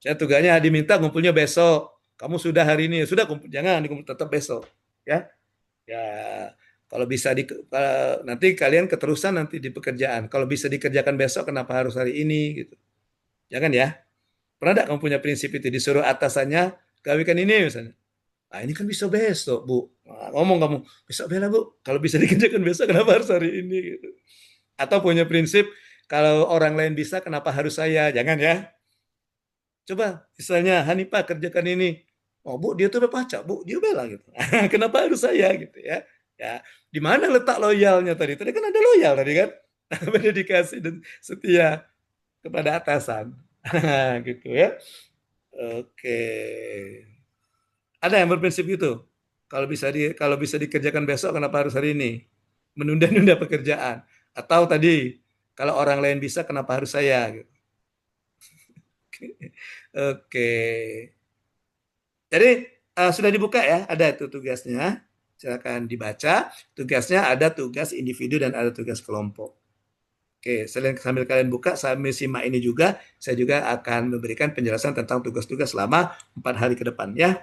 Saya tugasnya diminta ngumpulnya besok. Kamu sudah hari ini, sudah kumpul, jangan dikumpul, tetap besok. Ya. Ya, kalau bisa nanti kalian keterusan nanti di pekerjaan. Kalau bisa dikerjakan besok kenapa harus hari ini gitu. Jangan ya. Pernah enggak kamu punya prinsip itu disuruh atasannya gawekan ini misalnya. Nah, ini kan bisa besok, Bu. Nah, ngomong kamu, besok bela, Bu. Kalau bisa dikerjakan besok kenapa harus hari ini gitu. Atau punya prinsip kalau orang lain bisa kenapa harus saya? Jangan ya. Coba misalnya Hanifah kerjakan ini. Oh, Bu, dia tuh udah pacak, Bu. Dia bela gitu. Kenapa harus saya gitu ya? Ya, di mana letak loyalnya tadi? Tadi kan ada loyal tadi kan? Berdedikasi dan setia kepada atasan. Gitu ya. Oke. Ada yang berprinsip gitu. Kalau bisa dikerjakan besok kenapa harus hari ini? Menunda-nunda pekerjaan. Atau tadi kalau orang lain bisa kenapa harus saya gitu. Oke. Jadi sudah dibuka ya, ada itu tugasnya. Silakan dibaca. Tugasnya ada tugas individu dan ada tugas kelompok. Oke, sambil kalian buka, sambil simak ini juga, saya juga akan memberikan penjelasan tentang tugas-tugas selama 4 hari ke depan ya.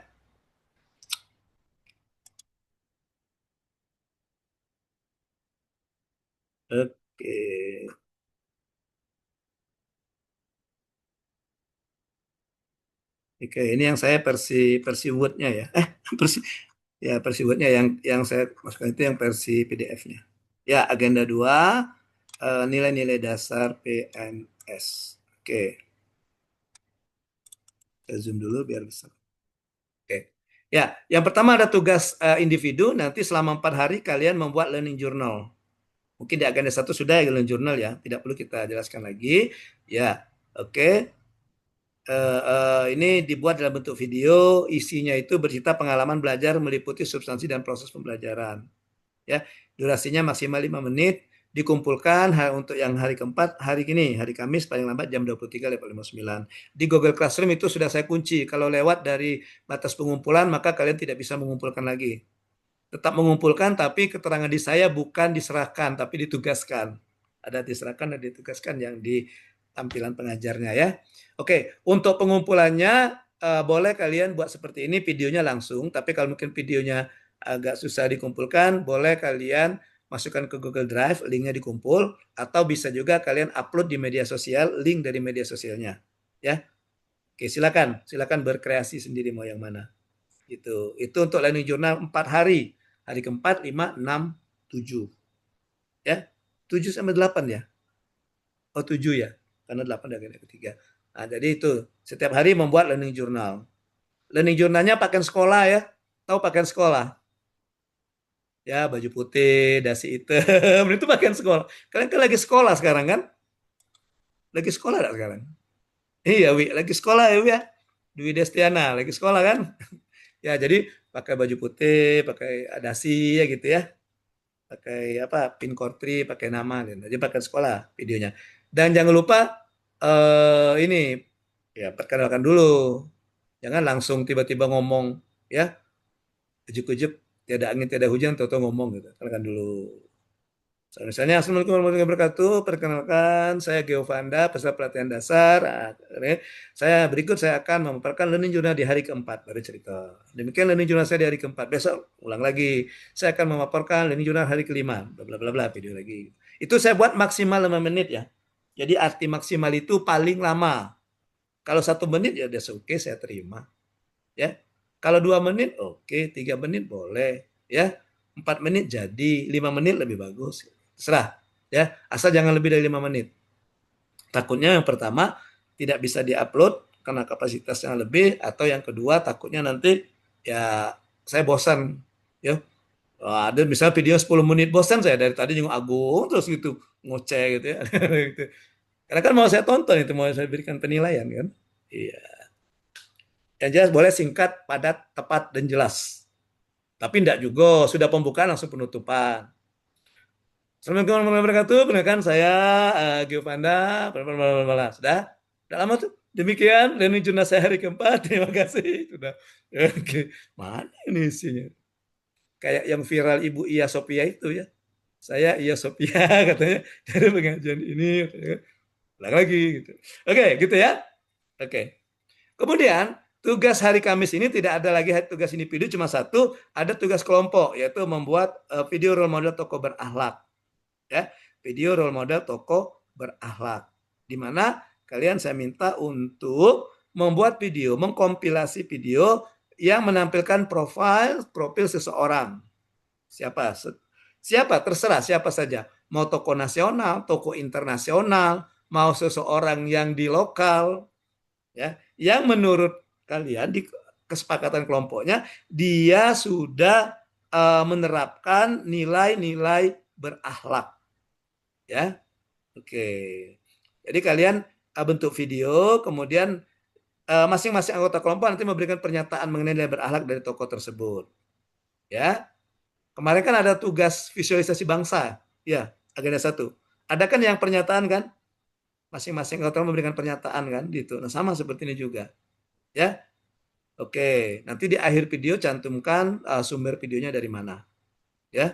Oke. Oke, ini yang saya versi Word-nya ya. Versi Word-nya yang saya masukkan itu yang versi PDF-nya. Ya, agenda 2 nilai-nilai dasar PNS. Oke. Saya zoom dulu biar bisa. Oke. Ya, yang pertama ada tugas individu, nanti selama 4 hari kalian membuat learning journal. Mungkin di agenda 1 sudah ya learning journal ya, tidak perlu kita jelaskan lagi. Ya, oke. Ini dibuat dalam bentuk video, isinya itu bercerita pengalaman belajar meliputi substansi dan proses pembelajaran. Ya, durasinya maksimal 5 menit, dikumpulkan untuk yang hari keempat, hari Kamis paling lambat jam 23.59. Di Google Classroom itu sudah saya kunci, kalau lewat dari batas pengumpulan maka kalian tidak bisa mengumpulkan lagi. Tetap mengumpulkan tapi keterangan di saya bukan diserahkan tapi ditugaskan. Ada diserahkan dan ditugaskan yang di tampilan pengajarnya ya. Oke, untuk pengumpulannya boleh kalian buat seperti ini videonya langsung, tapi kalau mungkin videonya agak susah dikumpulkan, boleh kalian masukkan ke Google Drive, linknya dikumpul, atau bisa juga kalian upload di media sosial, link dari media sosialnya. Ya, oke, silakan berkreasi sendiri mau yang mana. Itu untuk learning journal 4 hari. Hari keempat, 5, 6, 7. Ya, 7 sampai 8 ya. Oh 7 ya, karena 8 udah ketiga. Nah, jadi itu setiap hari membuat learning journal. Learning journalnya pakaian sekolah ya. Tahu pakaian sekolah? Ya, baju putih, dasi hitam, itu pakaian sekolah. Kalian kan lagi sekolah sekarang kan? Lagi sekolah enggak sekarang? Iya, Wi, lagi sekolah ya, Wi ya. Dwi Destiana lagi sekolah kan? Ya, jadi pakai baju putih, pakai dasi ya gitu ya. Pakai apa? Pin kortri, pakai nama gitu. Jadi pakai sekolah videonya. Dan jangan lupa ini ya perkenalkan dulu. Jangan langsung tiba-tiba ngomong ya. Ujuk-ujuk tiada angin tiada hujan tahu-tahu ngomong gitu. Perkenalkan dulu. Misalnya, Assalamualaikum warahmatullahi wabarakatuh. Perkenalkan, saya Geovanda, peserta pelatihan dasar. Saya akan memaparkan learning journal di hari keempat. Baru cerita. Demikian learning journal saya di hari keempat. Besok ulang lagi. Saya akan memaparkan learning journal hari kelima. Bla bla bla bla, video lagi. Itu saya buat maksimal 5 menit ya. Jadi arti maksimal itu paling lama. Kalau 1 menit ya udah oke, saya terima. Ya. Kalau 2 menit oke, 3 menit boleh. Ya. 4 menit jadi, 5 menit lebih bagus. Terserah ya, asal jangan lebih dari 5 menit. Takutnya yang pertama tidak bisa diupload karena kapasitasnya lebih, atau yang kedua takutnya nanti ya saya bosan ya. Ada misalnya video 10 menit bosan saya dari tadi nyung Agung terus gitu ngoceh gitu ya. Karena kan mau saya tonton itu, mau saya berikan penilaian kan. Iya. Yang jelas boleh singkat, padat, tepat dan jelas. Tapi tidak juga sudah pembukaan langsung penutupan. Assalamualaikum warahmatullahi wabarakatuh. Perkenalkan saya Geovanda. Sudah? Sudah lama tuh. Demikian learning journal saya hari keempat. Terima kasih. Sudah. Oke. Mana ini isinya? Kayak yang viral Ibu Iya Sophia itu ya. Saya Iya Sophia katanya dari pengajian ini. Ulang lagi gitu. Oke, gitu ya. Oke. Kemudian tugas hari Kamis ini tidak ada lagi tugas individu, cuma satu, ada tugas kelompok, yaitu membuat video role model tokoh berakhlak. Ya, video role model tokoh berakhlak, di mana kalian saya minta untuk membuat video, mengkompilasi video yang menampilkan profil seseorang. Siapa terserah, siapa saja, mau tokoh nasional, tokoh internasional, mau seseorang yang di lokal, ya, yang menurut kalian di kesepakatan kelompoknya dia sudah menerapkan nilai-nilai berakhlak. Ya, oke. Jadi kalian bentuk video, kemudian masing-masing anggota kelompok nanti memberikan pernyataan mengenai nilai berakhlak dari tokoh tersebut. Ya, kemarin kan ada tugas visualisasi bangsa, ya, agenda 1. Ada kan yang pernyataan kan? Masing-masing anggota memberikan pernyataan kan, gitu. Nah sama seperti ini juga, ya. Oke, nanti di akhir video cantumkan sumber videonya dari mana, ya.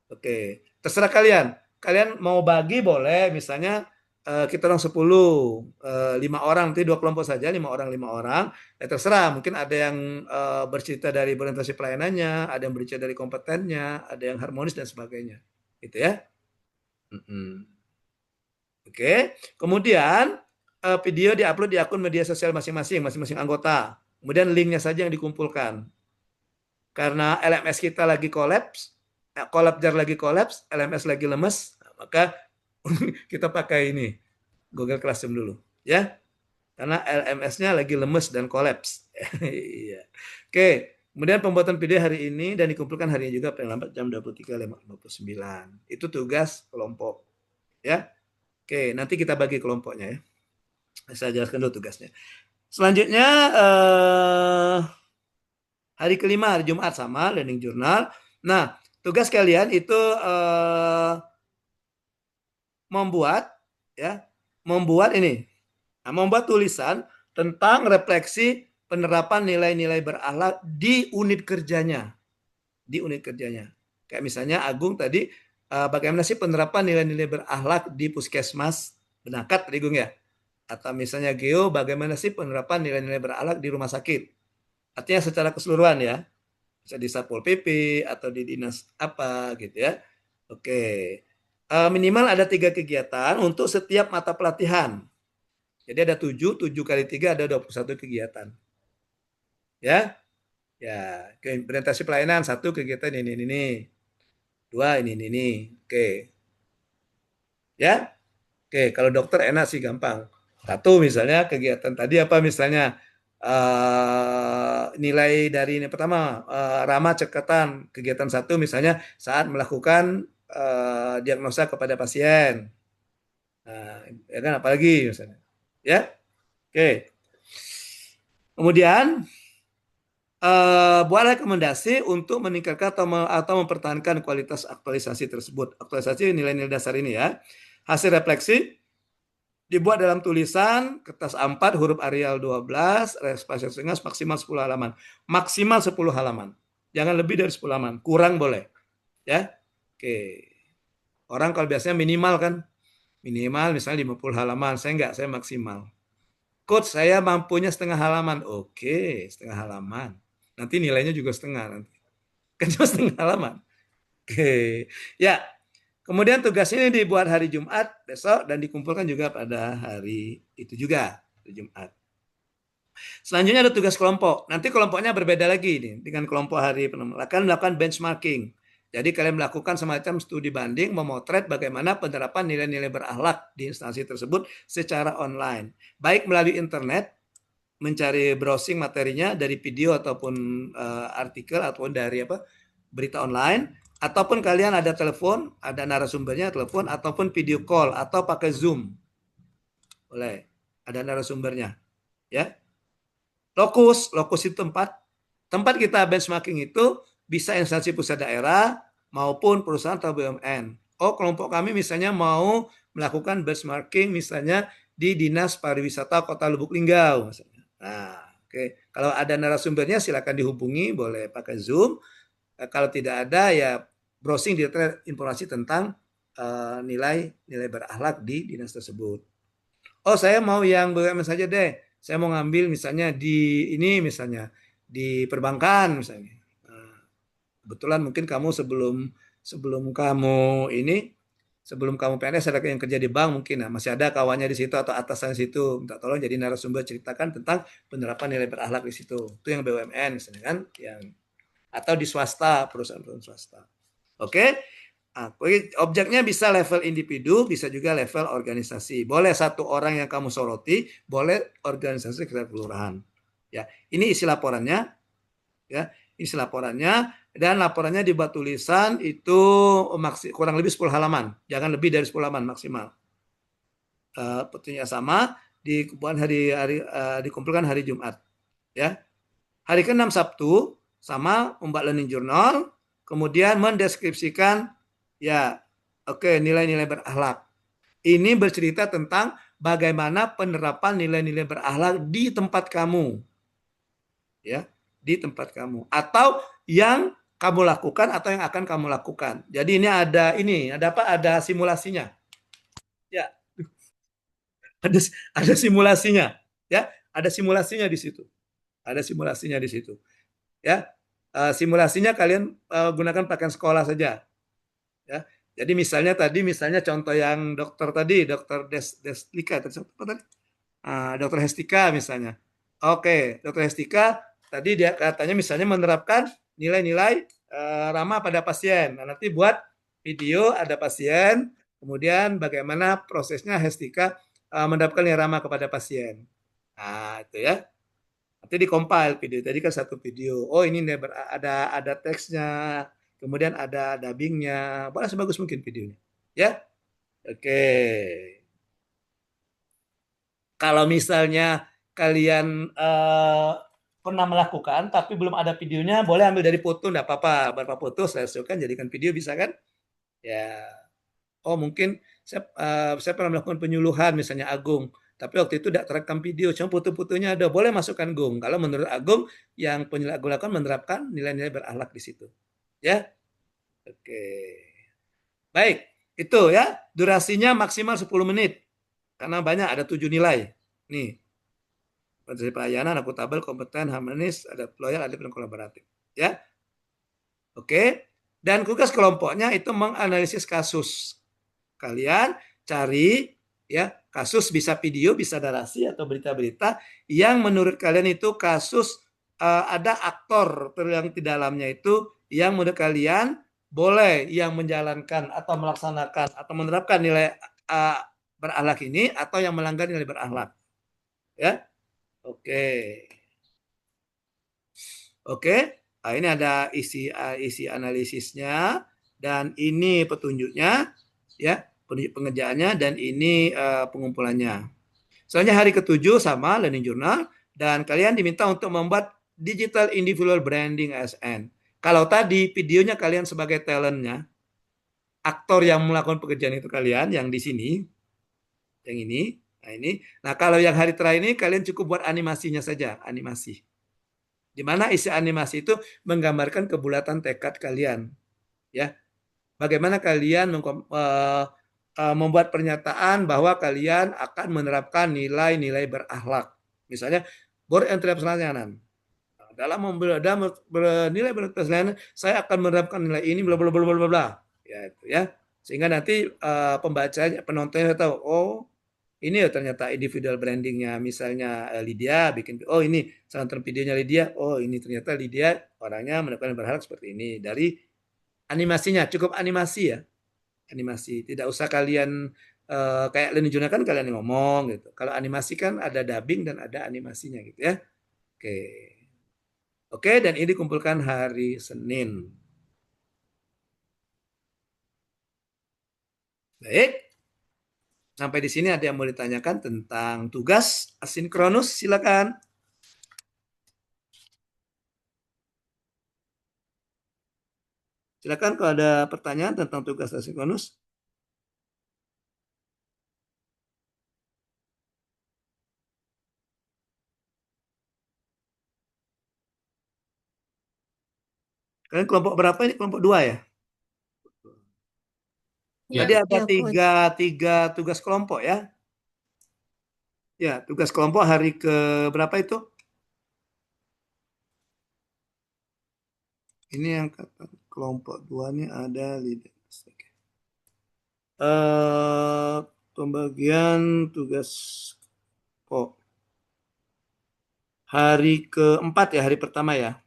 Oke, terserah kalian. Kalian mau bagi boleh, misalnya kita orang 10, 5 orang, nanti 2 kelompok saja, 5 orang, ya terserah, mungkin ada yang bercerita dari orientasi pelayanannya, ada yang bercerita dari kompetennya, ada yang harmonis dan sebagainya, gitu ya. Oke, kemudian video diupload di akun media sosial masing-masing anggota, kemudian linknya saja yang dikumpulkan. Karena LMS kita lagi kolaps, Collabjar lagi kolaps, LMS lagi lemes, maka kita pakai ini Google Classroom dulu, ya. Karena LMS-nya lagi lemes dan kolaps. Iya. Oke, kemudian pembuatan video hari ini dan dikumpulkan hari ini juga paling lambat jam 23.59. Itu tugas kelompok, ya. Oke, nanti kita bagi kelompoknya ya. Saya jelaskan dulu tugasnya. Selanjutnya hari kelima, hari Jumat sama learning journal. Nah, tugas kalian itu membuat tulisan tentang refleksi penerapan nilai-nilai berakhlak di unit kerjanya. Kayak misalnya Agung tadi, bagaimana sih penerapan nilai-nilai berakhlak di puskesmas Benakat tadi Gung ya. Atau misalnya Geo, bagaimana sih penerapan nilai-nilai berakhlak di rumah sakit? Artinya secara keseluruhan ya. Bisa di Satpol PP atau di dinas apa gitu ya. Oke. Minimal ada 3 kegiatan untuk setiap mata pelatihan. Jadi ada 7 kali 3 ada 21 kegiatan. Ya. Ya, implementasi pelayanan 1 kegiatan ini. 2 ini. Oke. Ya. Oke, kalau dokter enak sih gampang. 1 misalnya kegiatan tadi apa misalnya nilai dari ini pertama ramah cekatan kegiatan 1 misalnya saat melakukan diagnosa kepada pasien. Nah, ya kan apalagi misalnya. Ya. Oke. Kemudian buat rekomendasi untuk meningkatkan atau mempertahankan kualitas aktualisasi tersebut. Aktualisasi nilai-nilai dasar ini ya. Hasil refleksi dibuat dalam tulisan kertas A4 huruf Arial 12 spasi setengah maksimal 10 halaman. Maksimal 10 halaman. Jangan lebih dari 10 halaman. Kurang boleh. Ya. Oke. Orang kalau biasanya minimal kan. Minimal misalnya 50 halaman. Saya enggak, saya maksimal. Coach, saya mampunya setengah halaman. Oke, setengah halaman. Nanti nilainya juga setengah nanti. Kan cuma setengah halaman. Oke. Ya. Kemudian tugas ini dibuat hari Jumat besok dan dikumpulkan juga pada hari itu juga, hari Jumat. Selanjutnya ada tugas kelompok. Nanti kelompoknya berbeda lagi nih dengan kelompok hari penerapan, melakukan benchmarking. Jadi kalian melakukan semacam studi banding, memotret bagaimana penerapan nilai-nilai berakhlak di instansi tersebut secara online. Baik melalui internet, mencari browsing materinya dari video ataupun artikel ataupun dari berita online, ataupun kalian ada telepon, ada narasumbernya telepon, ataupun video call, atau pakai Zoom. Boleh, ada narasumbernya. Ya. Lokus itu tempat kita benchmarking itu bisa instansi pusat daerah maupun perusahaan atau BUMN. Oh, kelompok kami misalnya mau melakukan benchmarking misalnya di Dinas Pariwisata Kota Lubuk Linggau. Misalnya. Nah, oke. Kalau ada narasumbernya silakan dihubungi, boleh pakai Zoom. Kalau tidak ada ya browsing di informasi tentang nilai berakhlak di dinas tersebut. Oh, saya mau yang BUMN saja deh. Saya mau ngambil misalnya di ini misalnya di perbankan misalnya. Nah, kebetulan mungkin kamu sebelum kamu PNS ada yang kerja di bank mungkin masih ada kawannya di situ atau atasannya di situ minta tolong jadi narasumber ceritakan tentang penerapan nilai berakhlak di situ. Itu yang BUMN misalnya kan yang atau di swasta, perusahaan-perusahaan swasta. Oke. Objeknya bisa level individu, bisa juga level organisasi. Boleh 1 orang yang kamu soroti, boleh organisasi kelurahan. Ya, ini isi laporannya. Ya, isi laporannya dan laporannya dibuat tulisan itu kurang lebih 10 halaman. Jangan lebih dari 10 halaman maksimal. Petunjuknya sama dikumpulkan hari Jumat. Ya. Hari ke-6 Sabtu sama membuat learning journal, kemudian mendeskripsikan nilai-nilai berakhlak. Ini bercerita tentang bagaimana penerapan nilai-nilai berakhlak di tempat kamu. Ya, di tempat kamu atau yang kamu lakukan atau yang akan kamu lakukan. Jadi ada simulasinya. Ya. Ada simulasinya, ya. Ada simulasinya di situ. Ya, simulasinya kalian gunakan pakaian sekolah saja. Ya, jadi misalnya contoh yang dokter Destika dokter Hestika misalnya. Oke, dokter Hestika tadi dia katanya misalnya menerapkan nilai-nilai ramah pada pasien. Nah, nanti buat video ada pasien, kemudian bagaimana prosesnya Hestika menerapkan nilai ramah kepada pasien. Nah, itu ya. Nanti di-compile video. Tadi kan 1 video. Oh, ini ada teksnya, kemudian ada dubbingnya. Boleh sebagus mungkin videonya. Ya. Oke. Kalau misalnya kalian pernah melakukan tapi belum ada videonya, boleh ambil dari foto, enggak apa-apa. Beberapa foto saya hasilkan jadikan video bisa kan? Ya. Oh, mungkin saya pernah melakukan penyuluhan misalnya Agung. Tapi waktu itu tidak terekam video, cuma foto-fotonya ada. Boleh masukkan Gung. Kalau menurut Agung, yang penyuluh Agung lakukan menerapkan nilai-nilai berakhlak di situ. Ya. Oke. Baik, itu ya. Durasinya maksimal 10 menit. karena banyak, ada 7 nilai. Nih, dari pelayanan, akuntabel, kompeten, harmonis, ada loyal, adil, dan kolaboratif. Ya, oke. Dan tugas kelompoknya itu menganalisis kasus. Kalian cari ya kasus, bisa video, bisa narasi atau berita-berita yang menurut kalian itu kasus ada aktor yang di dalamnya itu yang menurut kalian boleh yang menjalankan atau melaksanakan atau menerapkan nilai berakhlak ini atau yang melanggar nilai berakhlak. Ya. Oke. Oke. Nah, ini ada isi analisisnya dan ini petunjuknya ya, penunjuk pengerjaannya dan ini pengumpulannya. Soalnya hari ke-7 sama learning journal dan kalian diminta untuk membuat digital individual branding ASN. Kalau tadi videonya kalian sebagai talentnya, aktor yang melakukan pekerjaan itu kalian yang di sini, yang ini, nah ini. Nah kalau yang hari terakhir ini kalian cukup buat animasinya saja, animasi. Di mana isi animasi itu menggambarkan kebulatan tekad kalian, ya. Bagaimana kalian membuat pernyataan bahwa kalian akan menerapkan nilai-nilai berakhlak. Misalnya, board and pelayanan. Dalam bernilai pelayanan, saya akan menerapkan nilai ini, bla bla bla bla bla. Ya, itu ya. Sehingga nanti pembacanya, penontonnya tahu, oh ini ya ternyata individual brandingnya, misalnya Lydia bikin, oh ini sangat videonya Lydia, oh ini ternyata Lydia orangnya menerapkan berakhlak seperti ini. Dari animasinya, cukup animasi ya. Animasi, tidak usah kalian kayak learning journal kan kalian ngomong gitu. Kalau animasi kan ada dubbing dan ada animasinya gitu ya. Oke. Oke, dan ini dikumpulkan hari Senin. Baik. Sampai di sini ada yang mau ditanyakan tentang tugas asinkronus, silakan. Silakan kalau ada pertanyaan tentang tugas asinkronus. Kalian kelompok berapa ini? Kelompok 2 ya? Jadi ada tiga tugas kelompok ya. Ya, tugas kelompok hari ke berapa itu? Ini yang kata kelompok 2 ini ada leaders. Pembagian tugas kok hari keempat ya, hari pertama ya.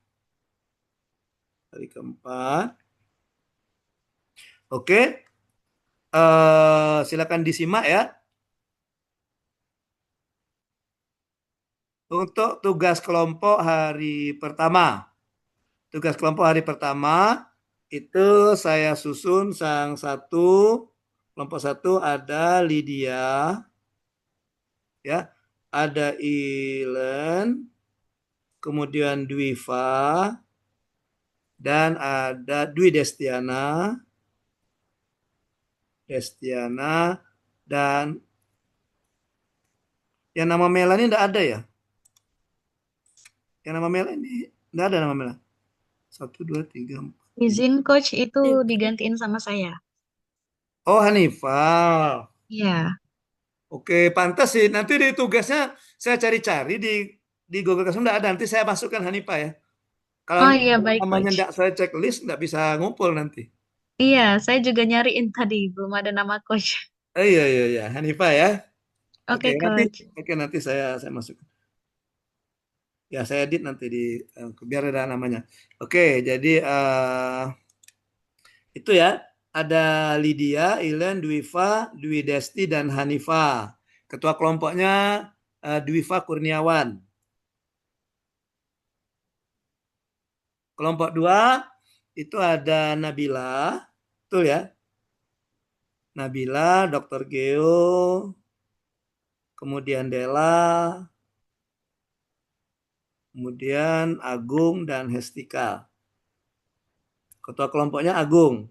Hari keempat. Oke. Silakan disimak ya. Untuk tugas kelompok hari pertama. Tugas kelompok hari pertama itu saya susun sang satu. Kelompok 1 ada Lydia. Ya. Ada Ilen. Kemudian Dwiva. Dan ada Dwi Destiana. Dan yang nama Melani enggak ada ya? Yang nama Melani enggak ada nama Melani. 1, 2, 3, 4. Izin coach itu digantiin sama saya. Oh, Hanifah. Iya. Oke, pantas sih. Nanti di tugasnya saya cari-cari di Google Classroom enggak ada. Nanti saya masukkan Hanifah ya. Kalau iya baik namanya coach. enggak saya checklist enggak bisa ngumpul nanti. Iya, saya juga nyariin tadi, belum ada nama coach. Iya, Hanifah ya. Oke, nanti coach. saya masuk. Ya, saya edit nanti biar ada namanya. Oke, jadi itu ya. Ada Lydia, Ilen, Dwiva, Dwi Desti, dan Hanifah. Ketua kelompoknya Dwiva Kurniawan. Kelompok 2 itu ada Nabila, betul ya? Nabila, Dr. Geo, kemudian Della, kemudian Agung dan Hestika. Ketua kelompoknya Agung.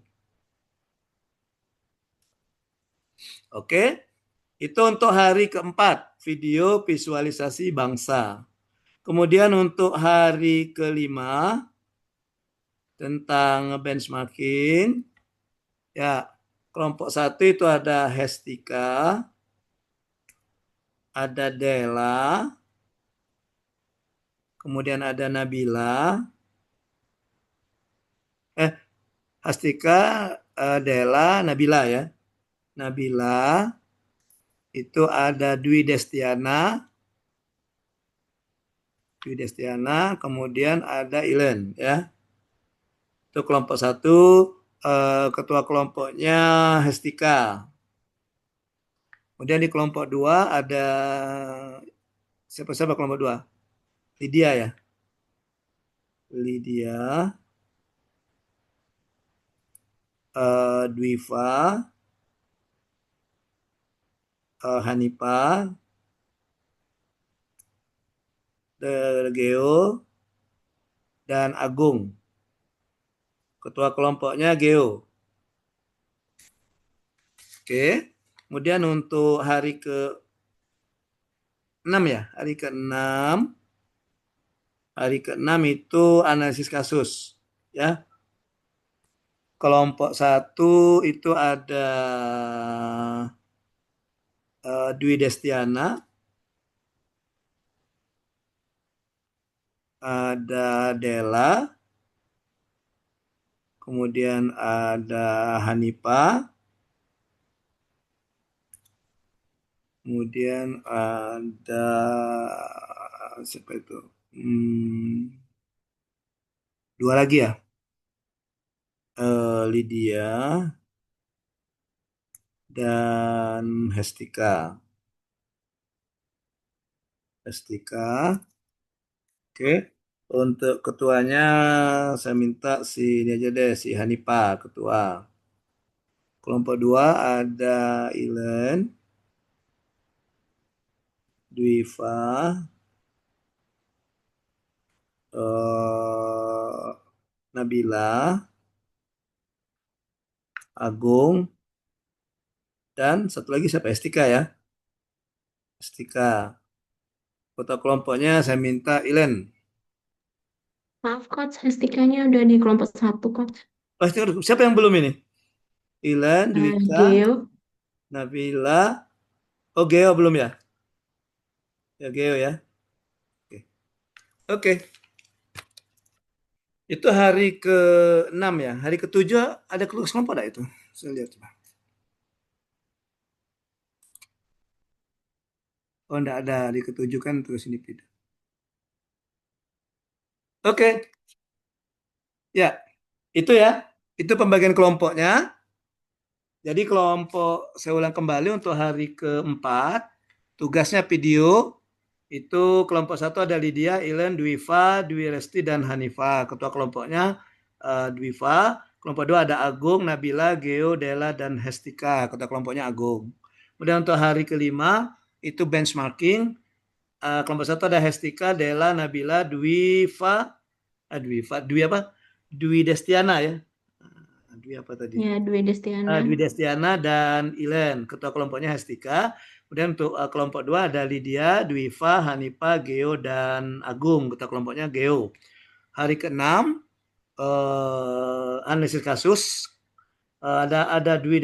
Oke, itu untuk hari keempat, video visualisasi bangsa. Kemudian untuk hari kelima, tentang benchmarking, ya kelompok 1 itu ada Hestika, ada Dela, kemudian ada Nabila, Hastika, Dela, Nabila ya. Nabila, itu ada Dwi Destiana, kemudian ada Ilen ya. Itu kelompok 1, ketua kelompoknya Hestika. Kemudian di kelompok 2 ada siapa kelompok 2? Lydia ya. Lydia, Dwiva, Hanipa, Geo, dan Agung. Ketua kelompoknya Geo. Oke. Kemudian untuk hari ke-6 ya, hari ke-6 itu analisis kasus ya. Kelompok 1 itu ada Dwi Destiana, ada Dela, kemudian ada Hanipa, kemudian ada siapa itu? 2 lagi ya. Lydia dan Hestika. Oke. Untuk ketuanya saya minta ini aja deh, si Hanipa ketua. Kelompok 2 ada Ilen, Dwiva, Nabila, Agung, dan satu lagi siapa? Estika ya. Estika. Ketua kelompoknya saya minta Ilen. Maaf, Coach. Hestikanya udah di kelompok 1, Coach. Siapa yang belum ini? Ilen, Dwika, Geo. Nabila. Oh, Geo belum ya? Ya, Geo ya. Oke. Itu hari ke-6 ya. Hari ke-7 ada tugas kelompok enggak itu? Saya lihat coba. Oh, enggak ada. Hari ke-7 kan tugas individu. Oke. Ya. Itu ya. Itu pembagian kelompoknya. Jadi kelompok, saya ulang kembali untuk hari ke-4, tugasnya video. Itu kelompok 1 ada Lydia, Ilen, Dwiva, Dwi Resti, dan Hanifa. Ketua kelompoknya Dwiva. Kelompok 2 ada Agung, Nabila, Geo, Dela, dan Hestika. Ketua kelompoknya Agung. Kemudian untuk hari ke-5 itu benchmarking. Kelompok 1 ada Hestika, Dela, Nabila, Dwiva, Dwi Destiana ya. Dwi apa tadi? Ya, Dwi Destiana. Dwi Destiana dan Ilen. Ketua kelompoknya Hestika. Kemudian untuk kelompok 2 ada Lydia, Dwiva, Hanipa, Geo, dan Agung. Ketua kelompoknya Geo. Hari ke-6 analisis kasus. Ada Dwi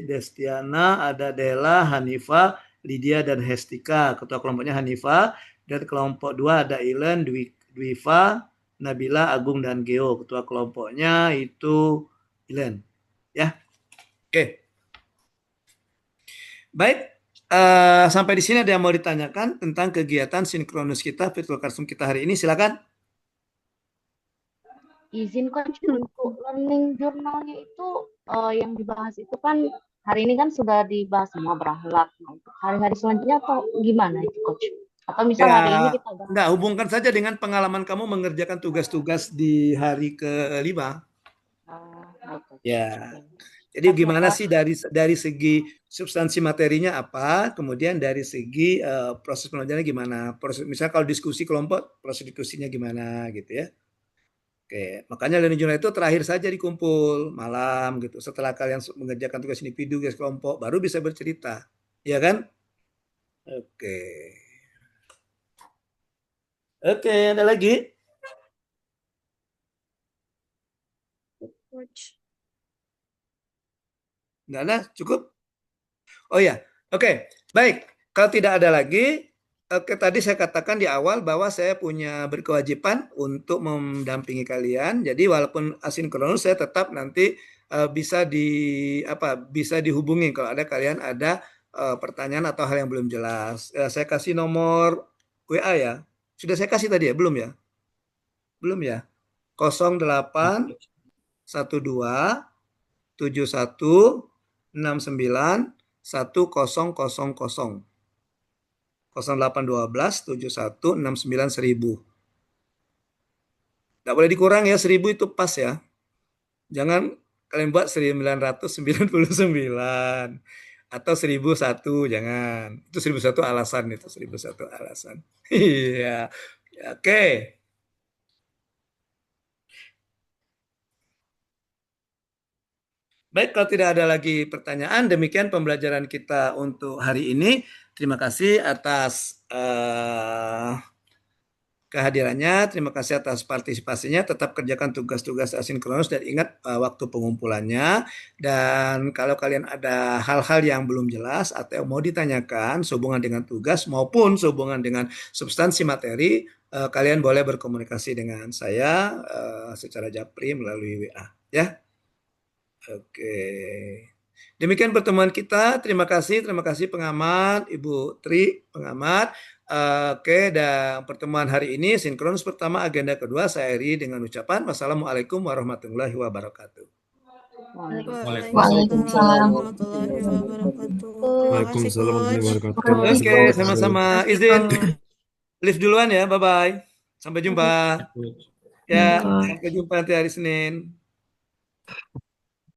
Destiana, ada Dela, Hanifa, Lydia, dan Hestika. Ketua kelompoknya Hanifa. Dan kelompok 2 ada Ilen, Dwiva, Nabila, Agung, dan Geo. Ketua kelompoknya itu Ilen. Ya. Oke. Baik. Sampai di sini ada yang mau ditanyakan tentang kegiatan sinkronus kita, virtual classroom kita hari ini. Silakan. Izin Coach, untuk learning journalnya itu yang dibahas itu kan hari ini kan sudah dibahas semua berakhlak. Nah, untuk hari-hari selanjutnya atau gimana itu Coach? Atau misal hari ini kita enggak, hubungkan saja dengan pengalaman kamu mengerjakan tugas-tugas di hari ke-5. Ya. Jadi gimana sih dari segi substansi materinya apa, kemudian dari segi proses pembelajarannya gimana? Misalnya kalau diskusi kelompok, proses diskusinya gimana gitu ya. Oke, makanya learning journal itu terakhir saja dikumpul malam gitu. Setelah kalian mengerjakan tugas individu, tugas kelompok, baru bisa bercerita. Ya kan? Oke. Oke, ada lagi? Nggak ada? Cukup? Oh ya, oke. Baik. Kalau tidak ada lagi, tadi saya katakan di awal bahwa saya punya berkewajiban untuk mendampingi kalian. Jadi walaupun asinkronus, saya tetap nanti bisa bisa dihubungi kalau ada kalian ada pertanyaan atau hal yang belum jelas. Saya kasih nomor WA ya. Sudah saya kasih tadi ya? Belum ya? Belum ya? 08 12 71 69 1000. 0812 71 69 1000. Nggak boleh dikurang ya, 1000 itu pas ya. Jangan kalian buat 999 atau 1001, jangan. Itu 1001 alasan itu, 1001 alasan. Iya. Oke. Baik, kalau tidak ada lagi pertanyaan, demikian pembelajaran kita untuk hari ini. Terima kasih atas kehadirannya, terima kasih atas partisipasinya. Tetap kerjakan tugas-tugas asinkronus dan ingat waktu pengumpulannya. Dan kalau kalian ada hal-hal yang belum jelas atau mau ditanyakan sehubungan dengan tugas maupun sehubungan dengan substansi materi, kalian boleh berkomunikasi dengan saya secara japri melalui WA. Ya. Oke. Demikian pertemuan kita. Terima kasih pengamat, Ibu Tri, pengamat. Oke, dan pertemuan hari ini sinkronus pertama agenda kedua saya akhiri dengan ucapan wassalamualaikum warahmatullahi wabarakatuh. Waalaikumsalam. Waalaikumsalam warahmatullahi wabarakatuh. Oke, sama-sama. Izin live duluan ya. Bye-bye. Sampai jumpa. Ya, sampai jumpa nanti hari Senin.